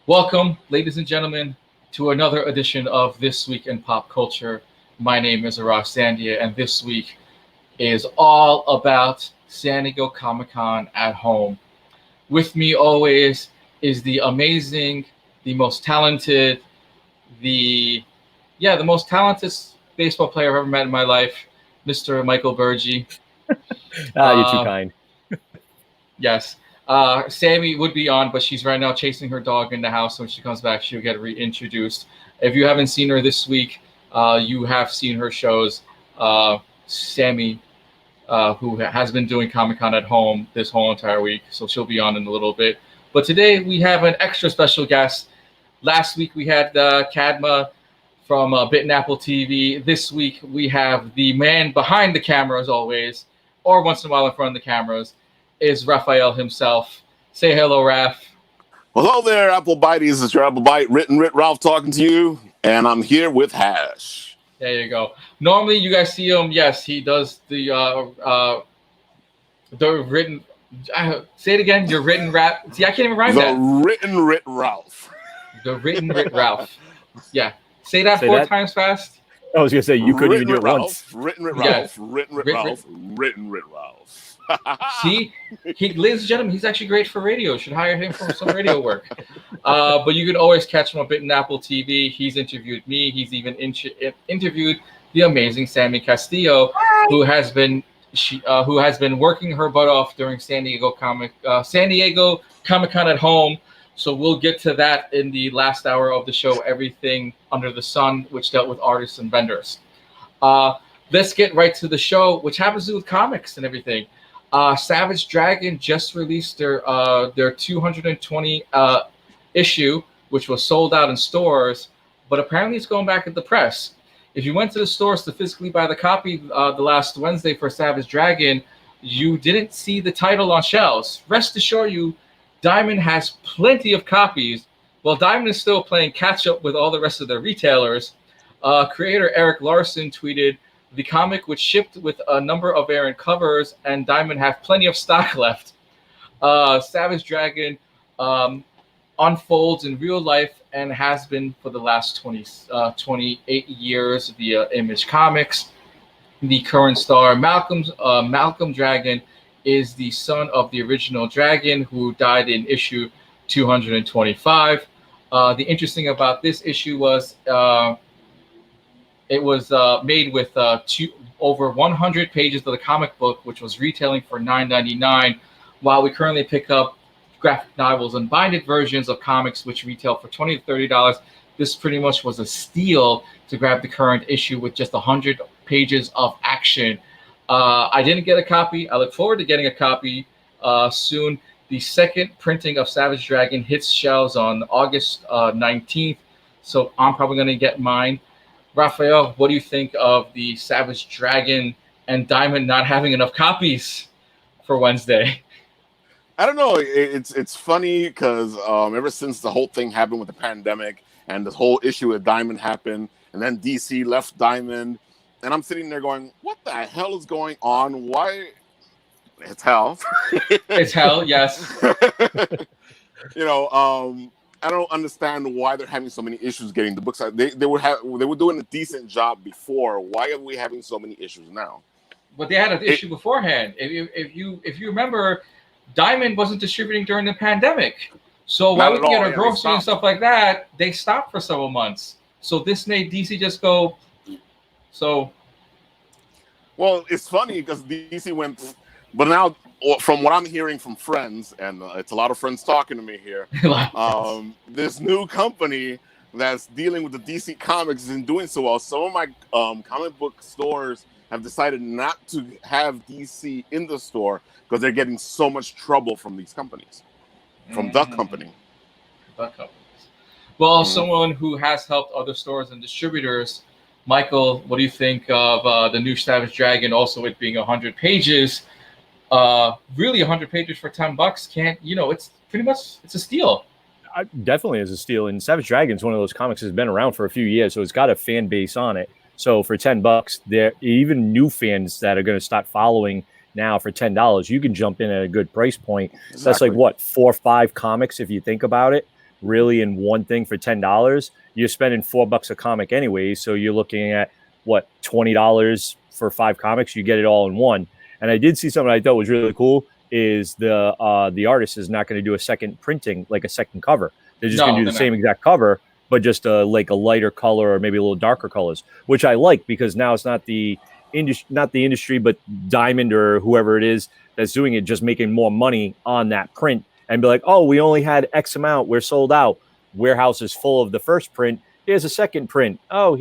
Welcome, ladies and gentlemen, to another edition of This Week in Pop Culture. My name is Arash Zandieh, and this week is all about San Diego Comic Con at home. With me always is the amazing, the most talented, the the most talented baseball player I've ever met in my life, Mr. Michael Bergy. You're too Uh, kind. yes. Sammy would be on, but she's right now chasing her dog in the house. When she comes back, she'll get reintroduced. If you haven't seen her this week, you have seen her shows. Sammy, who has been doing Comic Con at home this whole entire week, so she'll be on in a little bit. But today we have an extra special guest. Last week we had Kadma from Bit and Apple TV. This week we have the man behind the camera, as always, or once in a while in front of the cameras, is Rafael himself. Say hello, Raf. Well, hello there, Apple Bites. It's your Apple Bite, Written Rit Ralph talking to you, and I'm here with Hash. There you go. Normally, you guys see him. Yes, he does the written. Say it again. Your written rap. See, I can't even rhyme The that. Written Rit Ralph. The written Rit Ralph. Yeah. Say that four times fast. I was gonna say you couldn't even do it once. Written Rit Yeah. Ralph. Written Rit Ralph. Written Rit Ralph. See, ladies and gentlemen, he's actually great for radio. Should hire him for some radio work. But you can always catch him on Bit and Apple TV. He's interviewed me. He's even interviewed the amazing Sammy Castillo, who has been working her butt off during San Diego Comic Con at home. So we'll get to that in the last hour of the show. Everything under the sun, which dealt with artists and vendors. Let's get right to the show, which happens to do with comics and everything. Savage Dragon just released their 220 issue, which was sold out in stores, but apparently it's going back at the press. If you went to the stores to physically buy the copy the last Wednesday for Savage Dragon, you didn't see the title on shelves. Rest assured you, Diamond has plenty of copies. Well, Diamond is still playing catch up with all the rest of their retailers. Creator Eric Larson tweeted, "The comic, which shipped with a number of variant covers, and Diamond have plenty of stock left. Savage Dragon unfolds in real life and has been for the last 28 years via Image Comics. The current star, Malcolm Dragon, is the son of the original Dragon, who died in issue 225. The interesting about this issue was it was made with over 100 pages of the comic book, which was retailing for $9.99, while we currently pick up graphic novels and binded versions of comics, which retail for $20 to $30. This pretty much was a steal to grab the current issue with just 100 pages of action. I didn't get a copy. I look forward to getting a copy soon. The second printing of Savage Dragon hits shelves on August 19th, so I'm probably going to get mine. Rafael, what do you think of the Savage Dragon and Diamond not having enough copies for Wednesday? I don't know. It's funny because ever since the whole thing happened with the pandemic and this whole issue with Diamond happened, and then DC left Diamond, and I'm sitting there going, "What the hell is going on? Why?" It's hell. It's hell, yes. I don't understand why they're having so many issues getting the books out. They were doing a decent job before. Why are we having so many issues now? But they had an issue beforehand. If you remember, Diamond wasn't distributing during the pandemic. So while we can get our groceries and stuff like that, they stopped for several months. So this made DC just go. So. Well, it's funny because DC went, but now from what I'm hearing from friends, and it's a lot of friends talking to me here, this new company that's dealing with the DC Comics isn't doing so well. Some of my comic book stores have decided not to have DC in the store because they're getting so much trouble from these companies, from the company. Well, someone who has helped other stores and distributors, Michael, what do you think of the new Savage Dragon? Also, it being 100 pages, really 100 pages for $10 can't, it's pretty much, it's a steal. Definitely is a steal. And Savage Dragon is one of those comics that's been around for a few years, so it's got a fan base on it. So for $10, there even new fans that are going to start following now for $10, you can jump in at a good price point. Exactly. That's like what, 4 or 5 comics if you think about it, really in one thing for $10, you're spending $4 a comic anyway. So you're looking at what, $20 for 5 comics. You get it all in one. And I did see something I thought was really cool is the artist is not going to do a second printing, like a second cover. They're just going to do the same exact cover, but just like a lighter color or maybe a little darker colors, which I like because now it's not the industry, but Diamond or whoever it is that's doing it, just making more money on that print and be like, oh, we only had X amount. We're sold out. Warehouse is full of the first print. Here's a second print. Oh,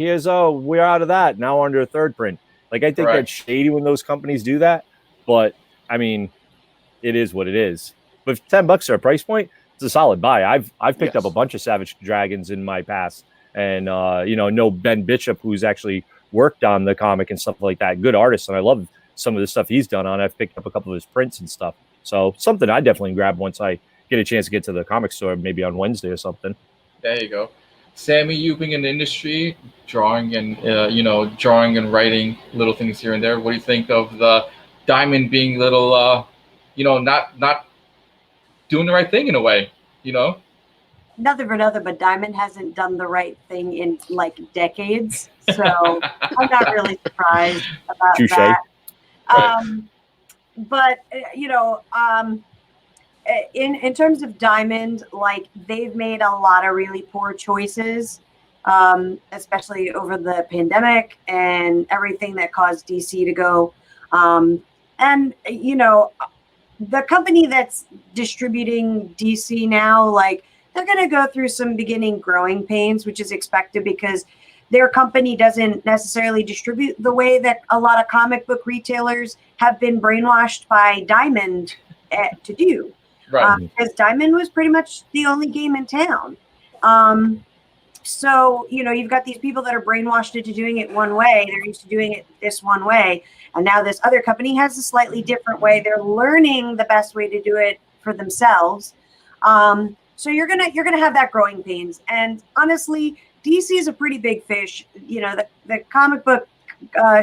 we're out of that. Now we're under a third print. Like, I think that's shady when those companies do that. But, I mean, it is what it is. But $10 for a price point, it's a solid buy. I've picked up a bunch of Savage Dragons in my past. And, know Ben Bishop, who's actually worked on the comic and stuff like that. Good artist. And I love some of the stuff he's done on. I've picked up a couple of his prints and stuff. So something I definitely grab once I get a chance to get to the comic store, maybe on Wednesday or something. There you go. Sammy, you being in the industry, drawing and writing little things here and there. What do you think of the Diamond being little, not doing the right thing in a way, Nothing for nothing, but Diamond hasn't done the right thing in like decades. So I'm not really surprised about that. But in terms of Diamond, like they've made a lot of really poor choices, especially over the pandemic and everything that caused DC to go. And the company that's distributing DC now, like they're going to go through some beginning growing pains, which is expected because their company doesn't necessarily distribute the way that a lot of comic book retailers have been brainwashed by Diamond to do. Right. Because Diamond was pretty much the only game in town. So, you've got these people that are brainwashed into doing it one way. They're used to doing it this one way. And now this other company has a slightly different way. They're learning the best way to do it for themselves. So you're gonna have that growing pains. And honestly, DC is a pretty big fish. The comic book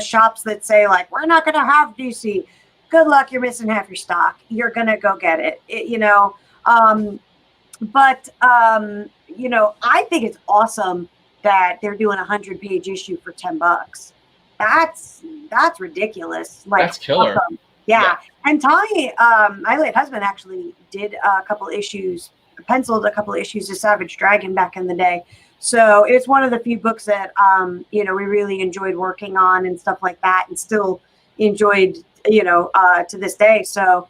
shops that say like, we're not gonna have DC. Good luck, you're missing half your stock. You're gonna go get it. I think it's awesome that they're doing a 100-page issue for $10. That's ridiculous. Like, that's killer. Awesome. Yeah. And Tommy, my late husband, actually did penciled a couple issues of Savage Dragon back in the day. So it's one of the few books that we really enjoyed working on and stuff like that, and still enjoyed to this day. So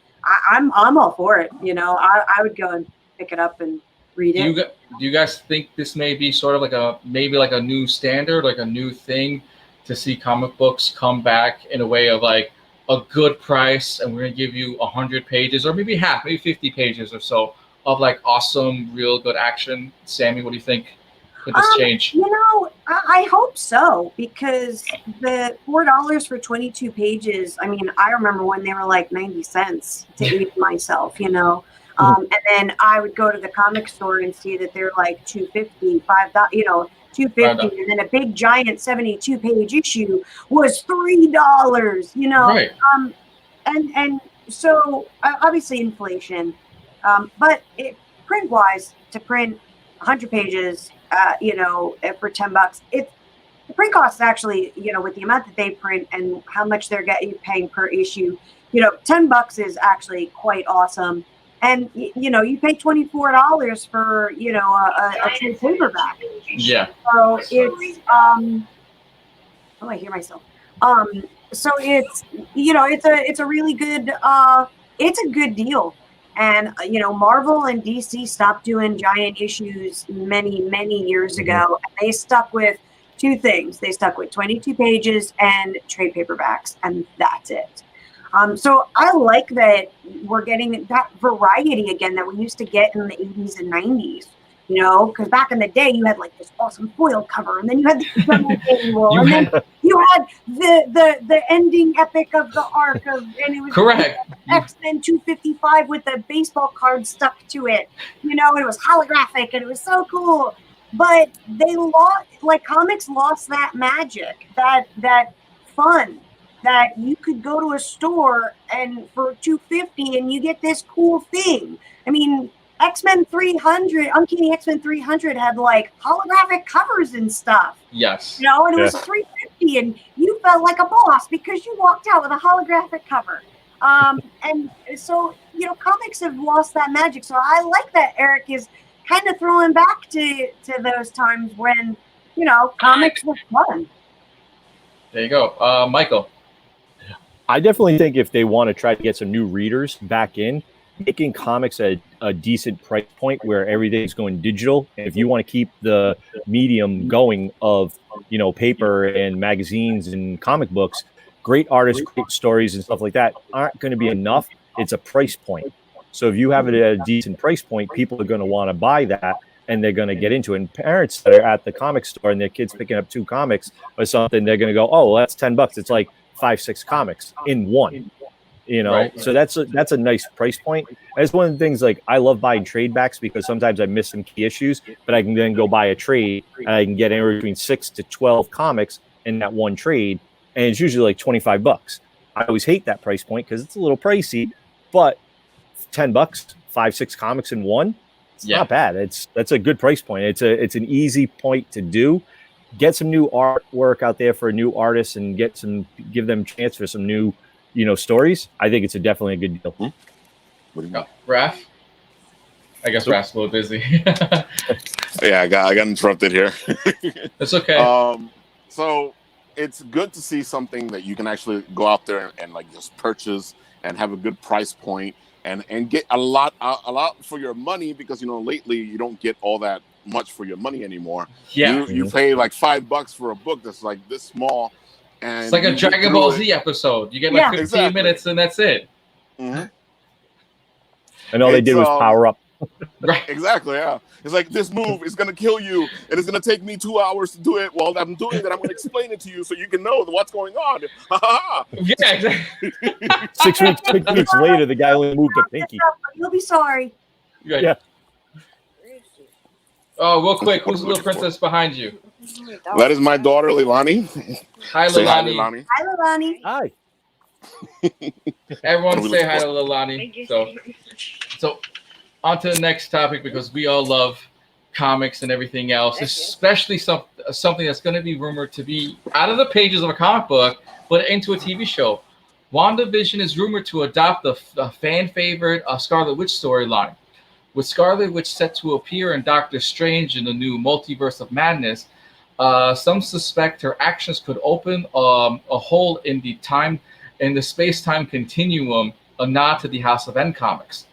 I'm all for it. I would go and pick it up and read it. Do you guys think this may be sort of like a new standard, like a new thing to see comic books come back in a way of like a good price, and we're gonna give you 100 pages or maybe 50 pages or so of like awesome, real good action? Sammy, what do you think? Could this change? I hope so, because the $4 for 22 pages, I mean, I remember when they were like 90 cents to eat myself, and then I would go to the comic store and see that they're like $2.50, $5, $2.50, and then a big giant 72-page issue was $3, Right. And so obviously inflation, but print-wise, to print 100 pages, for $10, the print costs actually, with the amount that they print and how much they're paying per issue, $10 is actually quite awesome. And you pay $24 for a trade paperback. Yeah. So it's I hear myself. So it's it's a really good it's a good deal. And Marvel and DC stopped doing giant issues many years ago. And they stuck with two things. They stuck with 22 pages and trade paperbacks, and that's it. So I like that we're getting that variety again that we used to get in the 80s and 90s. Because back in the day you had like this awesome foil cover, and then you had the annual, and then you had the ending epic of the arc of, and it was correct X-Men 255 with the baseball card stuck to it. It was holographic and it was so cool. But they comics lost that magic, that fun, that you could go to a store and for $2.50 and you get this cool thing. I mean, X-Men 300, Uncanny X-Men 300 had like holographic covers and stuff. Yes. You know, and it was 350, and you felt like a boss because you walked out with a holographic cover. And so, you know, comics have lost that magic. So I like that Eric is kind of throwing back to those times when, you know, comics were fun. There you go. Michael. I definitely think if they want to try to get some new readers back in, making comics at a decent price point where everything's going digital, and if you want to keep the medium going of, you know, paper and magazines and comic books, great artists, great stories and stuff like that aren't going to be enough. It's a price point. So if you have it at a decent price point, people are going to want to buy that and they're going to get into it. And parents that are at the comic store and their kids picking up 2 comics or something, they're going to go, oh, well, that's $10. It's like 5-6 comics in one, you know? Right. So that's a nice price point. That's one of the things, like, I love buying trade backs because sometimes I miss some key issues, but I can then go buy a trade and I can get anywhere between 6 to 12 comics in that one trade. And it's usually like $25. I always hate that price point because it's a little pricey, but $10, 5-6 comics in one, it's not bad. That's a good price point. It's an easy point to do. Get some new artwork out there for new artists and give them a chance for some new, you know, stories. I think it's definitely a good deal. What do you mean? Raph? I guess Raph's a little busy. Yeah, I got interrupted here. That's okay. So it's good to see something that you can actually go out there and like just purchase and have a good price point and get a lot for your money, because, you know, lately you don't get all that much for your money anymore. Yeah. You pay like $5 for a book that's like this small, and it's like a Dragon Ball Z episode. You get like 15 minutes and that's it. Mm-hmm. And all they did was power up. Right. Exactly, yeah. It's like, this move is going to kill you, and it's going to take me 2 hours to do it. While I'm doing it, I'm going to explain it to you so you can know what's going on. Yeah, exactly. 6 weeks later, the guy only moved a pinky. You'll be sorry. Right. Yeah. Oh, real quick, who's the little princess behind you? That is my daughter, Leilani. Hi, Say hi, Leilani. Leilani. Hi, Leilani. Hi. Everyone say hi to Leilani. So on to the next topic, because we all love comics and everything else, especially something that's going to be rumored to be out of the pages of a comic book, but into a TV show. WandaVision is rumored to adopt the fan favorite Scarlet Witch storyline. With Scarlet Witch set to appear in Doctor Strange in the new Multiverse of Madness, some suspect her actions could open a hole in the space-time continuum, a nod to the House of N comics.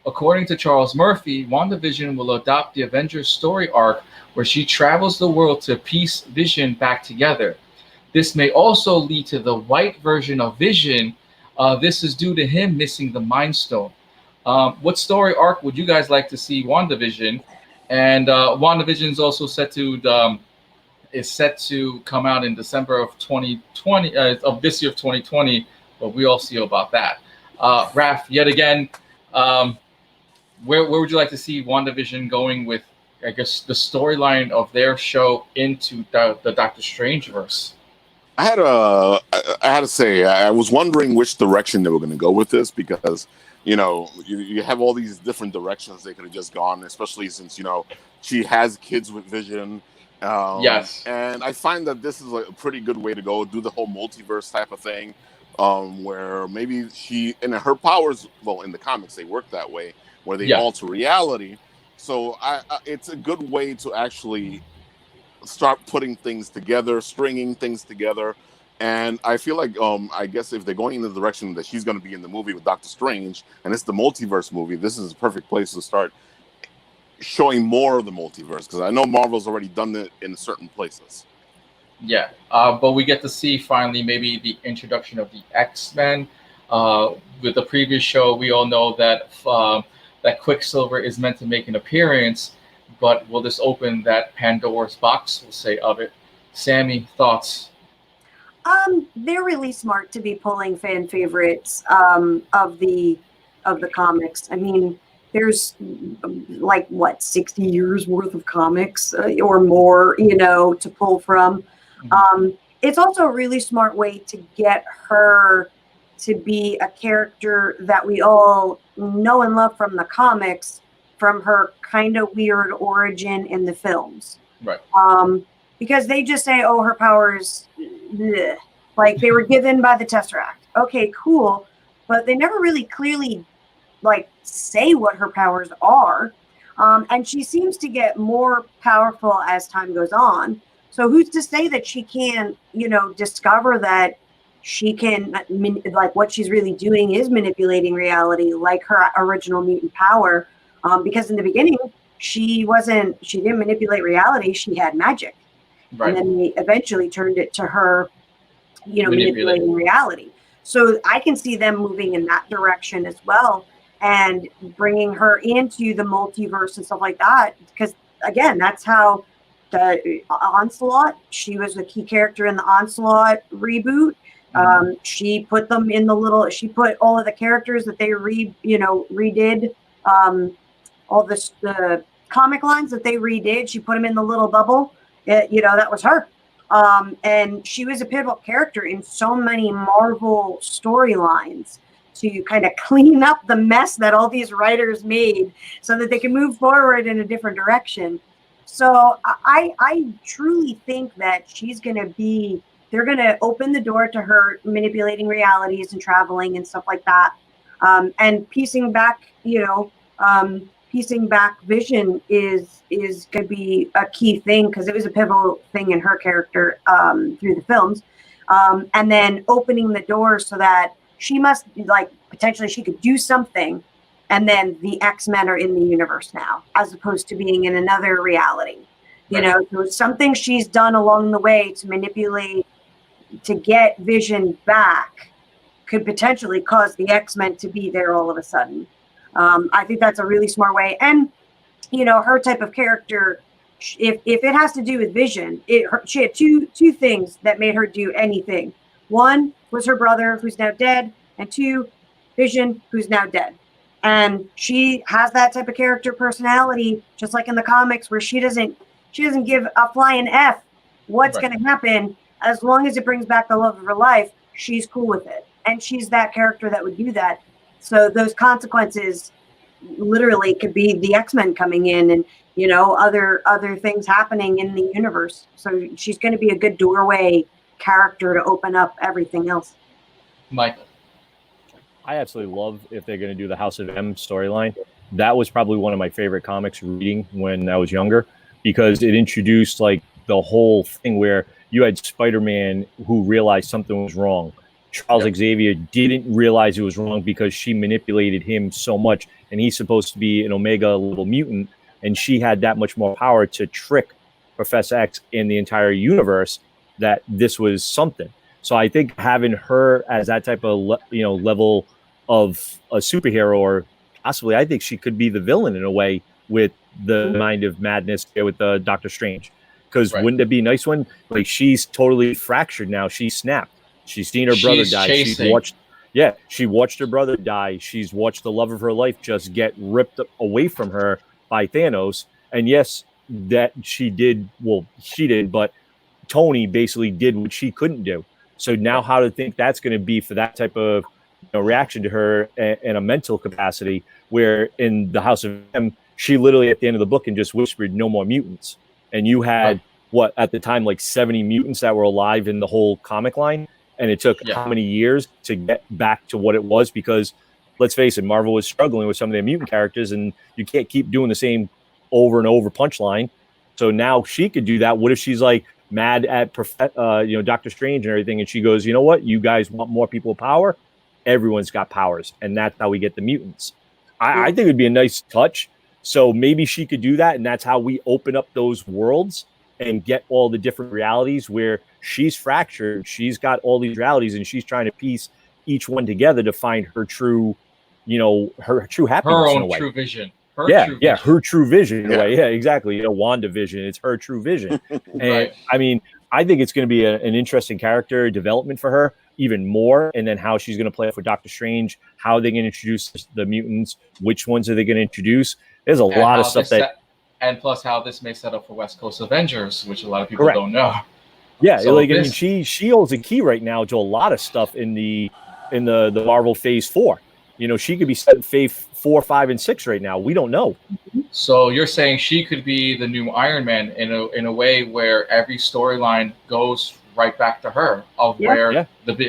According to Charles Murphy, WandaVision will adopt the Avengers story arc where she travels the world to piece Vision back together. This may also lead to the white version of Vision. This is due to him missing the Mind Stone. What story arc would you guys like to see WandaVision? And WandaVision is also set to come out in December of 2020, of this year of 2020. But we all see about that. Raph, yet again, where would you like to see WandaVision going with, I guess, the storyline of their show into the Doctor Strange verse? I had to say, I was wondering which direction they were going to go with this, because, you know, you have all these different directions they could have just gone, especially since, you know, she has kids with Vision. Yes. And I find that this is a pretty good way to go, do the whole multiverse type of thing, where maybe and her powers, well, in the comics, they work that way, where they alter reality. So it's a good way to actually start putting things together, stringing things together. And I feel like, I guess if they're going in the direction that she's going to be in the movie with Doctor Strange, and it's the multiverse movie, this is a perfect place to start showing more of the multiverse, because I know Marvel's already done it in certain places. Yeah, but we get to see finally maybe the introduction of the X-Men. With the previous show, we all know that that Quicksilver is meant to make an appearance, but will this open that Pandora's box, we'll say, of it? Sammy, thoughts? They're really smart to be pulling fan favorites of the comics. I mean, there's like 60 years worth of comics or more, you know, to pull from. It's also a really smart way to get her to be a character that we all know and love from the comics from her kind of weird origin in the films. Right. Because they just say, oh, her powers, bleh. Like they were given by the Tesseract. Okay, cool. But they never really clearly like say what her powers are. And she seems to get more powerful as time goes on. So who's to say that she can, discover that she can, like what she's really doing is manipulating reality, like her original mutant power. Because in the beginning, she didn't manipulate reality. She had magic. Right. And then they eventually turned it to her, manipulating reality. So I can see them moving in that direction as well and bringing her into the multiverse and stuff like that. Because again, that's how the Onslaught, she was a key character in the Onslaught reboot. She put them in she put all of the characters that they redid, all the comic lines that they redid. She put them in the little bubble. That was her. And she was a pivotal character in so many Marvel storylines to kind of clean up the mess that all these writers made so that they can move forward in a different direction. So I truly think that they're going to open the door to her manipulating realities and traveling and stuff like that. And piecing back Vision is going to be a key thing because it was a pivotal thing in her character through the films. And then opening the door so that she must potentially she could do something. And then the X-Men are in the universe now, as opposed to being in another reality. So something she's done along the way to manipulate, to get Vision back could potentially cause the X-Men to be there all of a sudden. I think that's a really smart way. And, her type of character, if it has to do with Vision, she had two things that made her do anything. One was her brother, who's now dead, and two, Vision, who's now dead. And she has that type of character personality, just like in the comics, where she doesn't give a flying F what's going to happen. As long as it brings back the love of her life, she's cool with it. And she's that character that would do that. So those consequences literally could be the X-Men coming in and, other things happening in the universe. So she's going to be a good doorway character to open up everything else. Michael. I absolutely love if they're going to do the House of M storyline. That was probably one of my favorite comics reading when I was younger because it introduced the whole thing where you had Spider-Man who realized something was wrong. Charles Xavier didn't realize it was wrong because she manipulated him so much, and he's supposed to be an Omega level mutant, and she had that much more power to trick Professor X in the entire universe that this was something. So I think having her as that type of level of a superhero, or possibly I think she could be the villain in a way with the Mind of Madness with Doctor Strange. Because wouldn't it be nice when she's totally fractured now? She snapped. She's seen her brother die. Chasing. She watched her brother die. She's watched the love of her life just get ripped away from her by Thanos. And yes, that she did, but Tony basically did what she couldn't do. So now how to think that's going to be for that type of reaction to her in a mental capacity, where in the House of M, she literally at the end of the book and just whispered, "No more mutants." And you had at the time, 70 mutants that were alive in the whole comic line. And it took how many years to get back to what it was? Because let's face it, Marvel was struggling with some of their mutant characters, and you can't keep doing the same over and over punchline. So now she could do that. What if she's mad at Doctor Strange and everything, and she goes, "You know what? You guys want more people with power? Everyone's got powers, and that's how we get the mutants." I think it'd be a nice touch. So maybe she could do that, and that's how we open up those worlds and get all the different realities where she's fractured. She's got all these realities, and she's trying to piece each one together to find her true, her true happiness. Her in a own way. true vision. Her true vision in a way. Yeah, exactly. WandaVision. It's her true vision. And I mean, I think it's going to be an interesting character development for her, even more. And then how she's going to play off with Doctor Strange, how they're going to introduce the mutants, which ones are they going to introduce? There's a lot of stuff and plus how this may set up for West Coast Avengers, which a lot of people don't know. Yeah, so I mean, she holds a key right now to a lot of stuff in the Marvel Phase 4. You know, she could be setting Phase 4, 5, and 6 right now. We don't know. So you're saying she could be the new Iron Man in a way where every storyline goes right back to her of where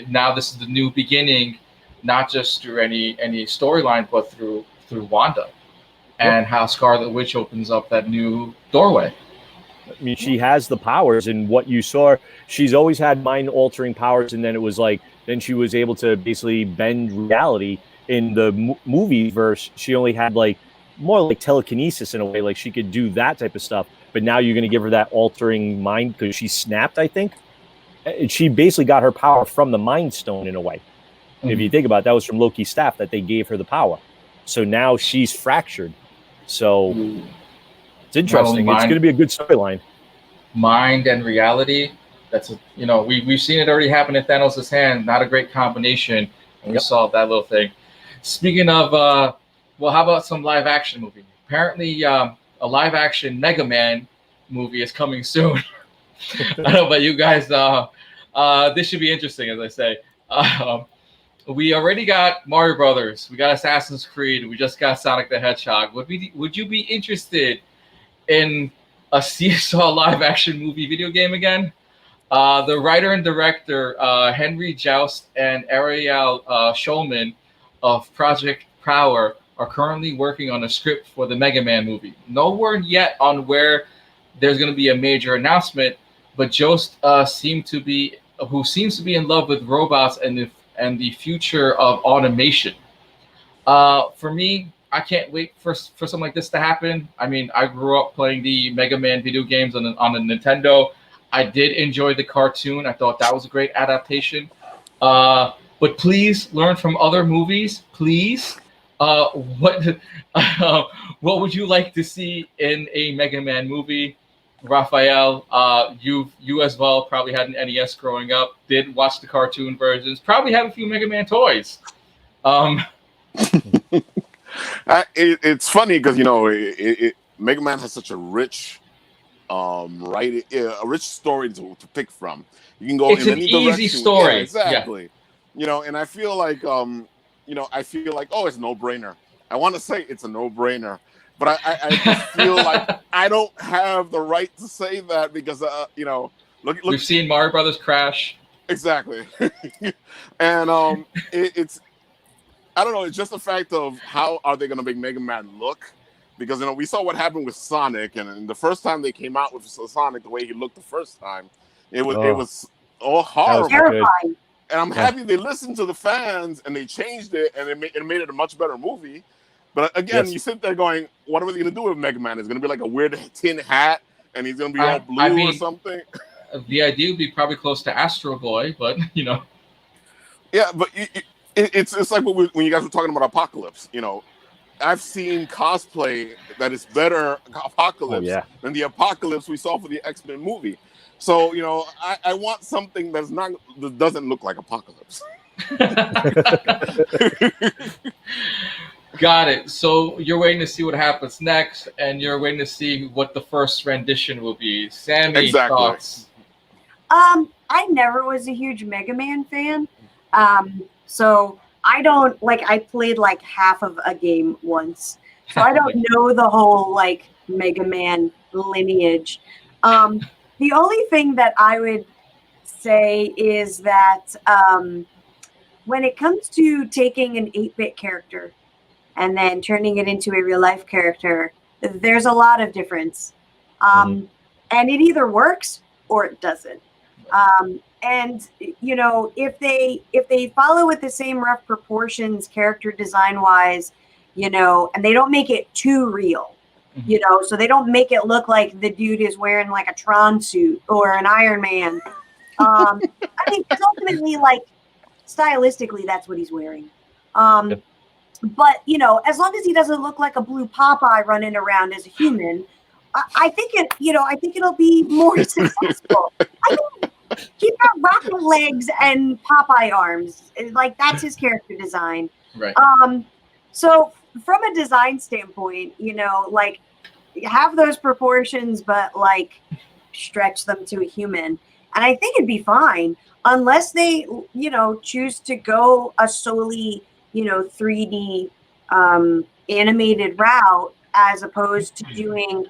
now this is the new beginning, not just through any storyline, but through Wanda, and how Scarlet Witch opens up that new doorway. I mean, she has the powers, and what you saw, she's always had mind-altering powers, and then it was like, then she was able to basically bend reality. In the movie verse, she only had like more like telekinesis in a way, like she could do that type of stuff. But now you're going to give her that altering mind because she snapped, I think. And she basically got her power from the Mind Stone in a way. Mm-hmm. If you think about it, that was from Loki's staff that they gave her the power. So now she's fractured. So it's interesting. It's going to be a good storyline. Mind and reality. That's we've seen it already happen in Thanos' hand. Not a great combination. And we saw that little thing. Speaking of, how about some live action movie? Apparently, a live action Mega Man movie is coming soon. I don't know about you guys. This should be interesting, as I say. We already got Mario Brothers. We got Assassin's Creed. We just got Sonic the Hedgehog. Would you be interested in a Seesaw live action movie video game again? The writer and director, Henry Joust and Ariel Schulman of Project Power are currently working on a script for the Mega Man movie. No word yet on where there's going to be a major announcement, but Jost seems to be in love with robots and the future of automation. For me, I can't wait for something like this to happen. I mean, I grew up playing the Mega Man video games on the Nintendo. I did enjoy the cartoon. I thought that was a great adaptation. But please learn from other movies. Please, what would you like to see in a Mega Man movie? Rafael, you as well probably had an NES growing up. Did watch the cartoon versions. Probably have a few Mega Man toys. It's funny because Mega Man has such a rich a rich story to pick from. You can go in any direction. It's an easy story. Yeah, exactly. Yeah. And I feel like oh, it's a no-brainer. I want to say it's a no-brainer, but I just feel like I don't have the right to say that because look. We've seen Mario Brothers crash. Exactly. And it's I don't know, it's just the fact of how are they going to make Mega Man look? Because we saw what happened with Sonic, and the first time they came out with Sonic, the way he looked the first time, it was all horrible. Terrifying. And I'm happy they listened to the fans and they changed it, and it made it a much better movie. But again, you sit there going, "What are they going to do with Mega Man? It's going to be like a weird tin hat, and he's going to be all blue or something." The idea would be probably close to Astro Boy, but Yeah, but it's like when you guys were talking about Apocalypse, I've seen cosplay that is better Apocalypse than the Apocalypse we saw for the X-Men movie. So, I want something that doesn't look like Apocalypse. Got it. So you're waiting to see what happens next, and you're waiting to see what the first rendition will be. Sammy, thoughts? I never was a huge Mega Man fan. So I don't I played like half of a game once. So I don't know the whole Mega Man lineage. The only thing that I would say is that when it comes to taking an 8-bit character and then turning it into a real life character, there's a lot of difference. And it either works or it doesn't. And if they follow with the same rough proportions, character design wise, and they don't make it too real, so they don't make it look like the dude is wearing like a Tron suit or an Iron Man. I mean, because ultimately, stylistically, that's what he's wearing. But as long as he doesn't look like a blue Popeye running around as a human, I think it'll be more successful. He's got rocket legs and Popeye arms. That's his character design. Right. So from a design standpoint, have those proportions, but stretch them to a human. And I think it'd be fine unless they, choose to go a solely, 3D animated route as opposed to doing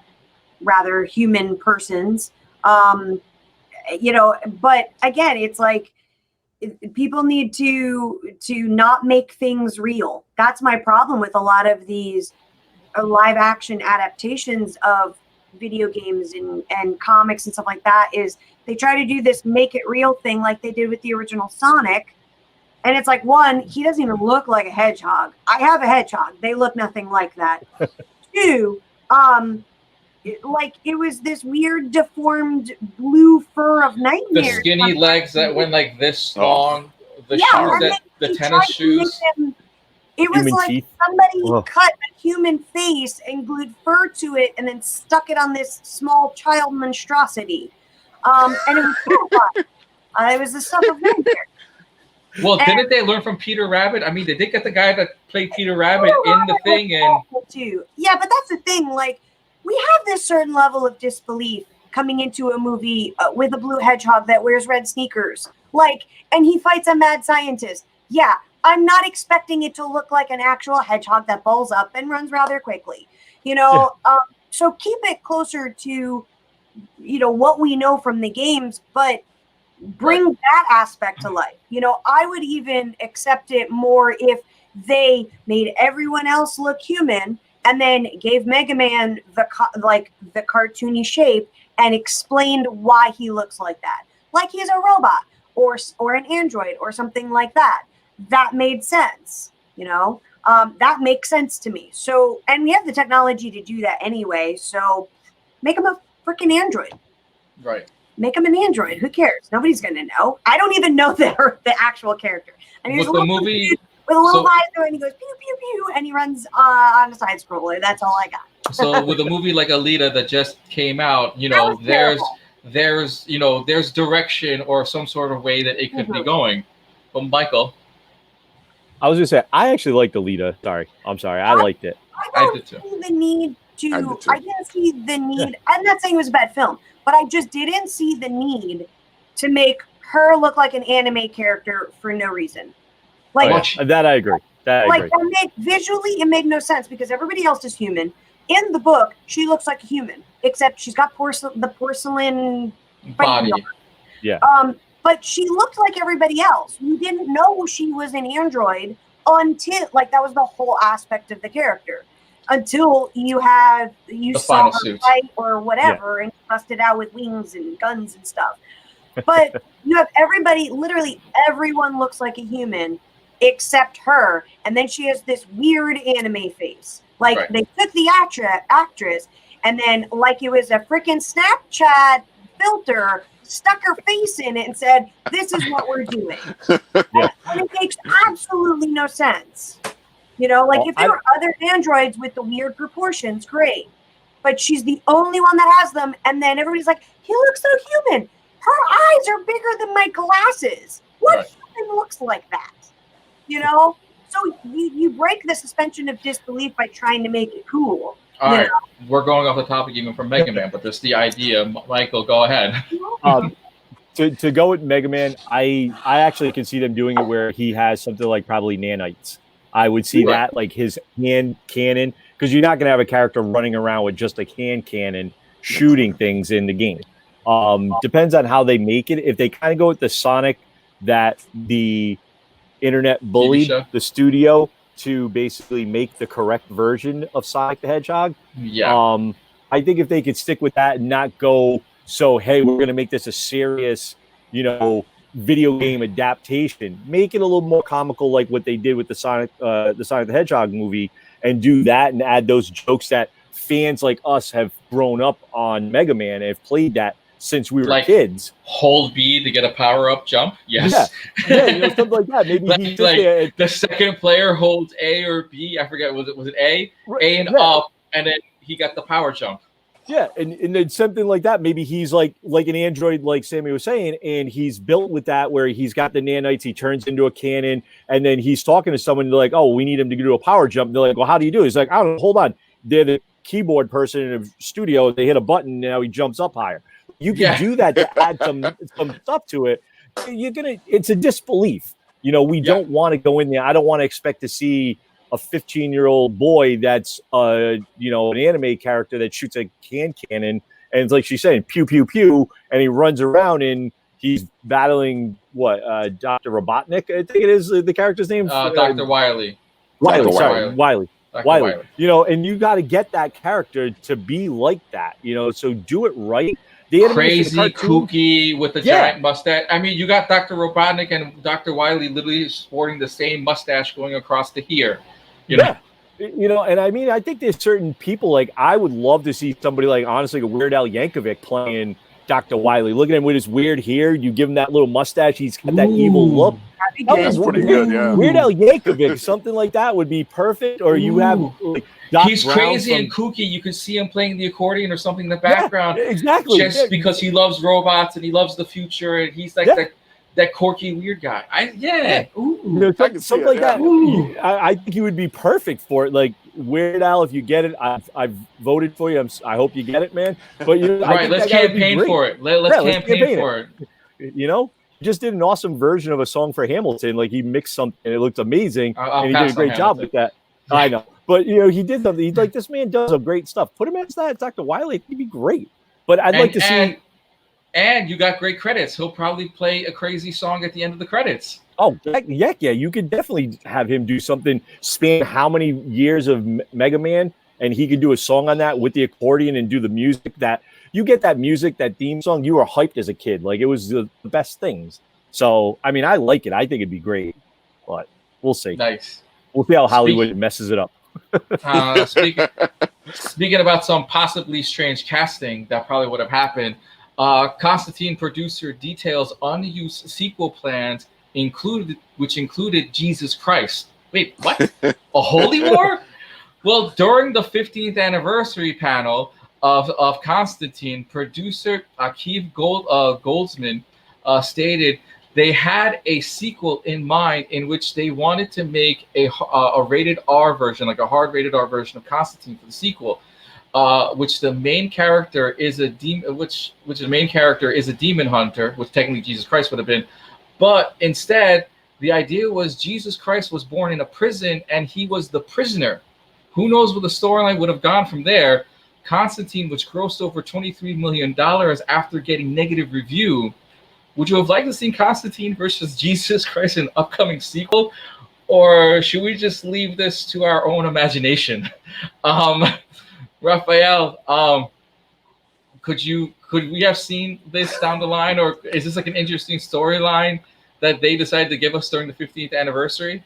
rather human persons. But again, it's like people need to not make things real. That's my problem with a lot of these live action adaptations of video games and comics and stuff like that, is they try to do this make it real thing like they did with the original Sonic. And it's like, one, he doesn't even look like a hedgehog. I have a hedgehog. They look nothing like that. Two, it was this weird deformed blue fur of nightmares. The skinny legs that went like this long. The shoes, the tennis shoes. It was like teeth. Somebody cut a human face and glued fur to it and then stuck it on this small child monstrosity. And it was terrifying. It was the stuff of nightmares. Well, didn't they learn from Peter Rabbit? I mean, they did get the guy that played Peter Rabbit in the thing, and yeah, but that's the thing. Like, we have this certain level of disbelief coming into a movie with a blue hedgehog that wears red sneakers, and he fights a mad scientist. Yeah, I'm not expecting it to look like an actual hedgehog that balls up and runs rather quickly. So keep it closer to, what we know from the games, but bring that aspect to life. I would even accept it more if they made everyone else look human and then gave Mega Man the cartoony shape and explained why he looks like that. Like he's a robot or an android or something like that. That made sense. That makes sense to me. So, and we have the technology to do that anyway. So make him a freaking android. Right. Make him an android. Who cares? Nobody's going to know. I don't even know the actual character. And he's with the movie with a little visor, and he goes pew pew pew, and he runs on a side scroller. That's all I got. So with a movie like Alita that just came out, there's direction or some sort of way that it could be going. But Michael, I was gonna say I actually liked Alita. I'm sorry. I liked it. I did too. See the need to. I didn't see the need. I'm not saying it was a bad film, but I just didn't see the need to make her look like an anime character for no reason. That I agree. Visually, it made no sense because everybody else is human. In the book, she looks like a human, except she's got the porcelain body. Yeah. But she looked like everybody else. You didn't know she was an android until that was the whole aspect of the character. Until you saw her fight or whatever, and busted out with wings and guns and stuff. But you have everybody, literally everyone looks like a human except her, and then she has this weird anime face. They took the actress, and then it was a freaking Snapchat filter, stuck her face in it and said, "This is what we're doing." And it makes absolutely no sense. If there were other androids with the weird proportions, great. But she's the only one that has them, and then everybody's like, "He looks so human. Her eyes are bigger than my glasses. What human looks like that?" So you break the suspension of disbelief by trying to make it cool. All right, we're going off the topic even from Mega Man, but just the idea. Michael, go ahead. To go with Mega Man, I actually can see them doing it where he has something like probably nanites. I would see that his hand cannon, because you're not going to have a character running around with just a hand cannon shooting things in the game. Depends on how they make it. If they kind of go with the Sonic that the internet bullied the studio to basically make the correct version of Sonic the Hedgehog. Yeah. I think if they could stick with that and not go, hey, we're going to make this a serious, video game adaptation, make it a little more comical like what they did with the Sonic the Hedgehog movie, and do that and add those jokes that fans like us have grown up on Mega Man and have played that since we were kids. Hold B to get a power-up jump. Yes. Yeah, something like that. Maybe the second player holds A or B. I forget. Was it A? A and up, and then he got the power jump. Yeah, and then something like that. Maybe he's like an android, like Sammy was saying, and he's built with that where he's got the nanites. He turns into a cannon, and then he's talking to someone. They're like, "Oh, we need him to do a power jump." And they're like, "Well, how do you do it?" He's like, "I don't know. Hold on." They're the keyboard person in a studio. They hit a button, and now he jumps up higher. You can do that to add some stuff to it. It's a disbelief. You know, we don't want to go in there. I don't want to expect to see a 15-year-old boy that's you know, an anime character that shoots a cannon, and it's like she's saying, pew pew pew, and he runs around and he's battling Dr. Robotnik, I think it is the character's name. Dr. Wiley. Wiley. You know, and you got to get that character to be like that. You know, so do it right. The crazy, kooky with the giant mustache. I mean, you got Dr. Robotnik and Dr. Wiley literally sporting the same mustache going across to here. You know? You know, and I mean, I think there's certain people, like, I would love to see somebody like, honestly, like a Weird Al Yankovic playing Dr. Wiley. Look at him with his weird hair. You give him that little mustache. He's got that evil look. That's pretty good, yeah. Weird Al Yankovic, something like that would be perfect. Or you have like, he's crazy and kooky. You could see him pling the accordion or something in the background. Exactly. Just because he loves robots and he loves the future and he's like that quirky weird guy. You know, something like that. I think he would be perfect for it. Like Weird Al, if you get it, I've voted for you. I hope you get it, man. But you know, right, let's campaign for it. Let's campaign for it. You know, he just did an awesome version of a song for Hamilton. Like he mixed something, and it looked amazing, and he did a great job with that. I know, but you know, he did something. He's like, this man does some great stuff. Put him as that Dr. Wiley. He'd be great. But I'd like to see. And you got great credits. He'll probably play a crazy song at the end of the credits. Oh, yeah. You could definitely have him do something, span how many years of Mega Man, and he could do a song on that with the accordion and do the music that you get that music, that theme song. You were hyped as a kid. Like it was the best things. So, I mean, I like it. I think it'd be great, but we'll see. Nice. We'll see how Hollywood messes it up. Speaking about some possibly strange casting that probably would have happened. Constantine producer details unused sequel plans which included Jesus Christ. Wait, what? A holy war? Well, during the 15th anniversary panel of Constantine, producer Akiv Goldsman stated they had a sequel in mind in which they wanted to make a rated R version, like a hard rated R version of Constantine for the sequel. Which the main character is a demon, which the main character is a demon hunter, which technically Jesus Christ would have been, but instead the idea was Jesus Christ was born in a prison and he was the prisoner. Who knows where the storyline would have gone from there? Constantine, which grossed over $23 million after getting negative review. Would you have liked to see Constantine versus Jesus Christ in an upcoming sequel, or should we just leave this to our own imagination? Rafael, could we have seen this down the line, or is this like an interesting storyline that they decided to give us during the 15th anniversary?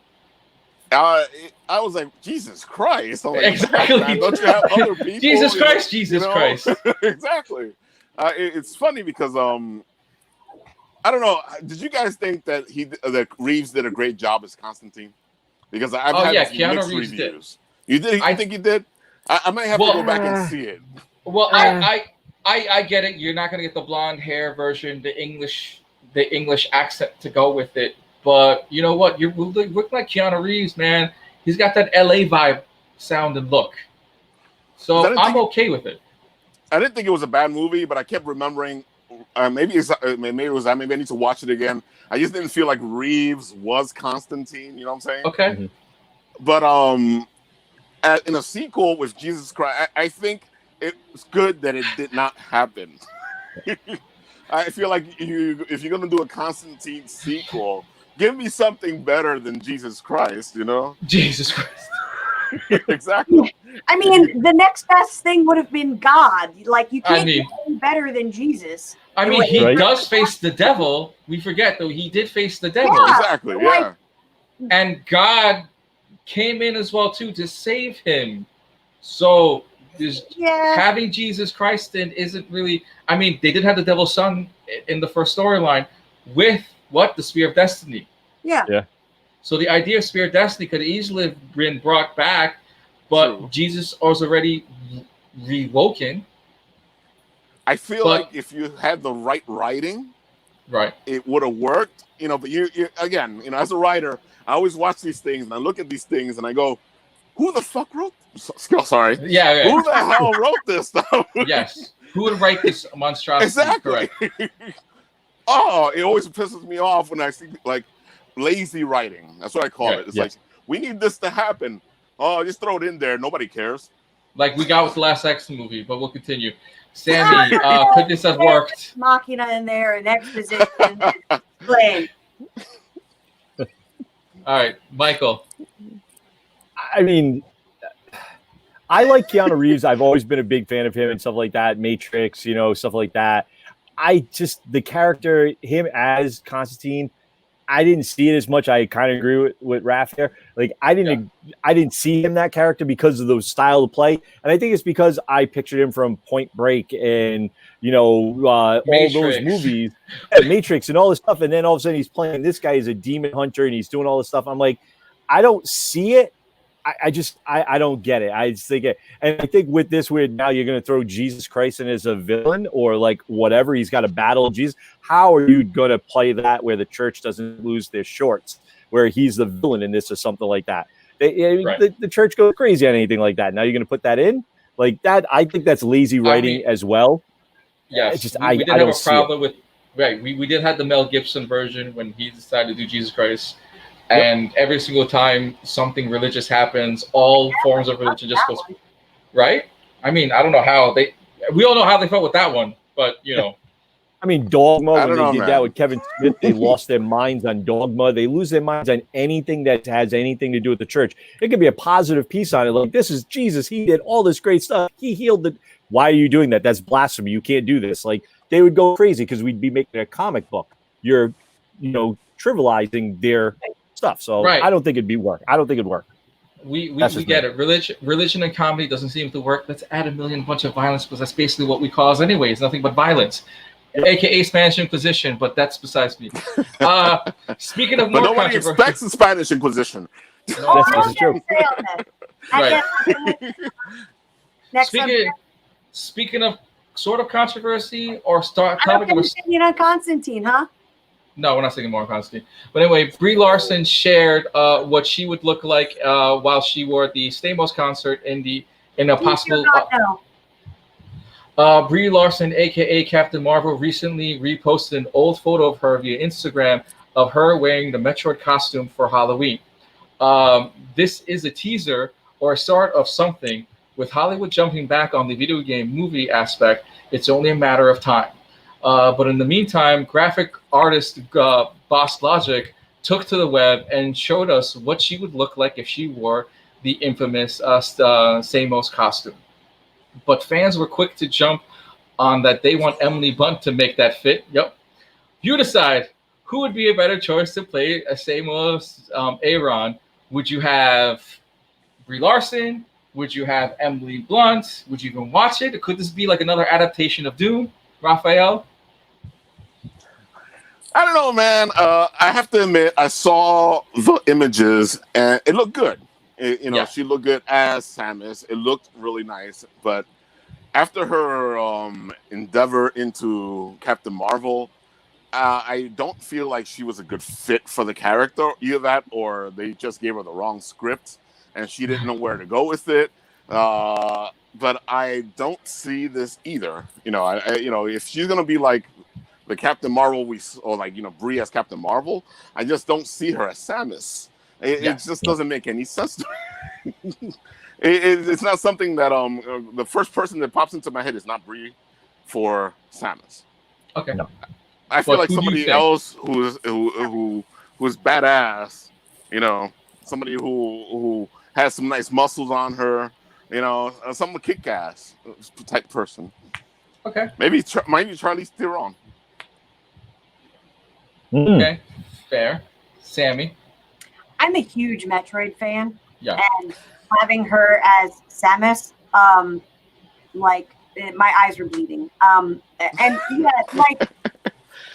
I was like, Jesus Christ! I'm like, exactly. Man, don't you have other people? Jesus Christ! Exactly. It's funny because I don't know. Did you guys think that that Reeves did a great job as Constantine? Because I've had Keanu mixed Reeves reviews. Did. You did? I think you did. I might have to go back and see it. Well, I get it. You're not gonna get the blonde hair version, the English accent to go with it. But you know what? You look like Keanu Reeves, man. He's got that LA vibe, sound and look. So I'm okay with it. I didn't think it was a bad movie, but I kept remembering. Maybe it was. Maybe I need to watch it again. I just didn't feel like Reeves was Constantine. You know what I'm saying? Okay. Mm-hmm. But in a sequel with Jesus Christ, I think it's good that it did not happen. I feel like if you're going to do a Constantine sequel, give me something better than Jesus Christ, you know? Jesus Christ. Exactly. I mean, the next best thing would have been God. Like, you can't do anything better than Jesus. I mean, he does face the devil. We forget, though, he did face the devil. Yeah, exactly, yeah. And God came in as well too to save him. So having Jesus Christ in isn't really. I mean, they did have the devil's son in the first storyline with the Spear of Destiny. Yeah. So the idea of Spear of Destiny could easily have been brought back, but Jesus was already rewoken. I feel like if you had the right writing, it would have worked. You know, but you again, you know, as a writer, I always watch these things and I look at these things and I go, "Who the fuck wrote?" Sorry. Yeah. Who the hell wrote this stuff? Yes. Who would write this monstrosity? Exactly. Correct. Oh, it always pisses me off when I see like, lazy writing. That's what I call it. It's like, we need this to happen. Oh, just throw it in there. Nobody cares. Like we got with the last X movie, but we'll continue. Sammy, could this have worked? Machina in there and exposition. Explain. All right, Michael. I mean, I like Keanu Reeves. I've always been a big fan of him and stuff like that. Matrix, you know, stuff like that. The character, him as Constantine, I didn't see it as much. I kind of agree with Raph here. Like I didn't see him that character because of the style of play, and I think it's because I pictured him from Point Break and all those movies, Matrix, and all this stuff. And then all of a sudden he's playing this guy as a demon hunter and he's doing all this stuff. I'm like, I don't see it. I don't get it. I just think it, and I think with this, now you're going to throw Jesus Christ in as a villain or like whatever. He's got to battle Jesus. How are you going to play that where the church doesn't lose their shorts, where he's the villain in this or something like that? The church goes crazy on anything like that. Now you're going to put that in like that. I think that's lazy writing as well. Yeah, we did have a problem with We did have the Mel Gibson version when he decided to do Jesus Christ. And every single time something religious happens, all forms of religion just goes right. I mean, I don't know how we all know how they felt with that one, but I mean, Dogma, when they did that with Kevin Smith, they lost their minds on Dogma. They lose their minds on anything that has anything to do with the church. It could be a positive piece on it. Like, this is Jesus. He did all this great stuff. He healed the. Why are you doing that? That's blasphemy. You can't do this. Like, they would go crazy because we'd be making a comic book. You're, trivializing their stuff. So I don't think it'd work. I don't think it'd work. We get it. Religion and comedy doesn't seem to work. Let's add a bunch of violence because that's basically what we cause anyway. It's nothing but violence. AKA Spanish Inquisition, but that's besides me. Speaking of more nobody expects the Spanish Inquisition. No, that's true. Right. Speaking of sort of controversy or topic of on Constantine, huh? No, we're not saying more on Constantine. But anyway, Brie Larson shared what she would look like while she wore the Stamos concert in a possible. Brie Larson, aka Captain Marvel, recently reposted an old photo of her via Instagram of her wearing the Metroid costume for Halloween. This is a teaser or a start of something. With Hollywood jumping back on the video game movie aspect, it's only a matter of time. But in the meantime, graphic artist Boss Logic took to the web and showed us what she would look like if she wore the infamous Stamos costume. But fans were quick to jump on that they want Emily Blunt to make that fit. Yep. You decide who would be a better choice to play a Stamos Aaron. Would you have Brie Larson? Would you have Emily Blunt? Would you even watch it? Could this be like another adaptation of Doom? Rafael? I don't know, man. I have to admit, I saw the images and it looked good. She looked good as Samus. It looked really nice. But after her endeavor into Captain Marvel, I don't feel like she was a good fit for the character. Either that or they just gave her the wrong script and she didn't know where to go with it. But I don't see this either. If she's going to be like the Captain Marvel Brie as Captain Marvel, I just don't see her as Samus. It just doesn't make any sense to me. It's not something that the first person that pops into my head is not Brie for Samus. Okay. No. I feel like somebody else who's badass, somebody who has some nice muscles on her, some kick-ass type person. Okay. Maybe Charlize Theron. Okay, fair. Sammy? I'm a huge Metroid fan. Yeah. And having her as Samus, my eyes were bleeding.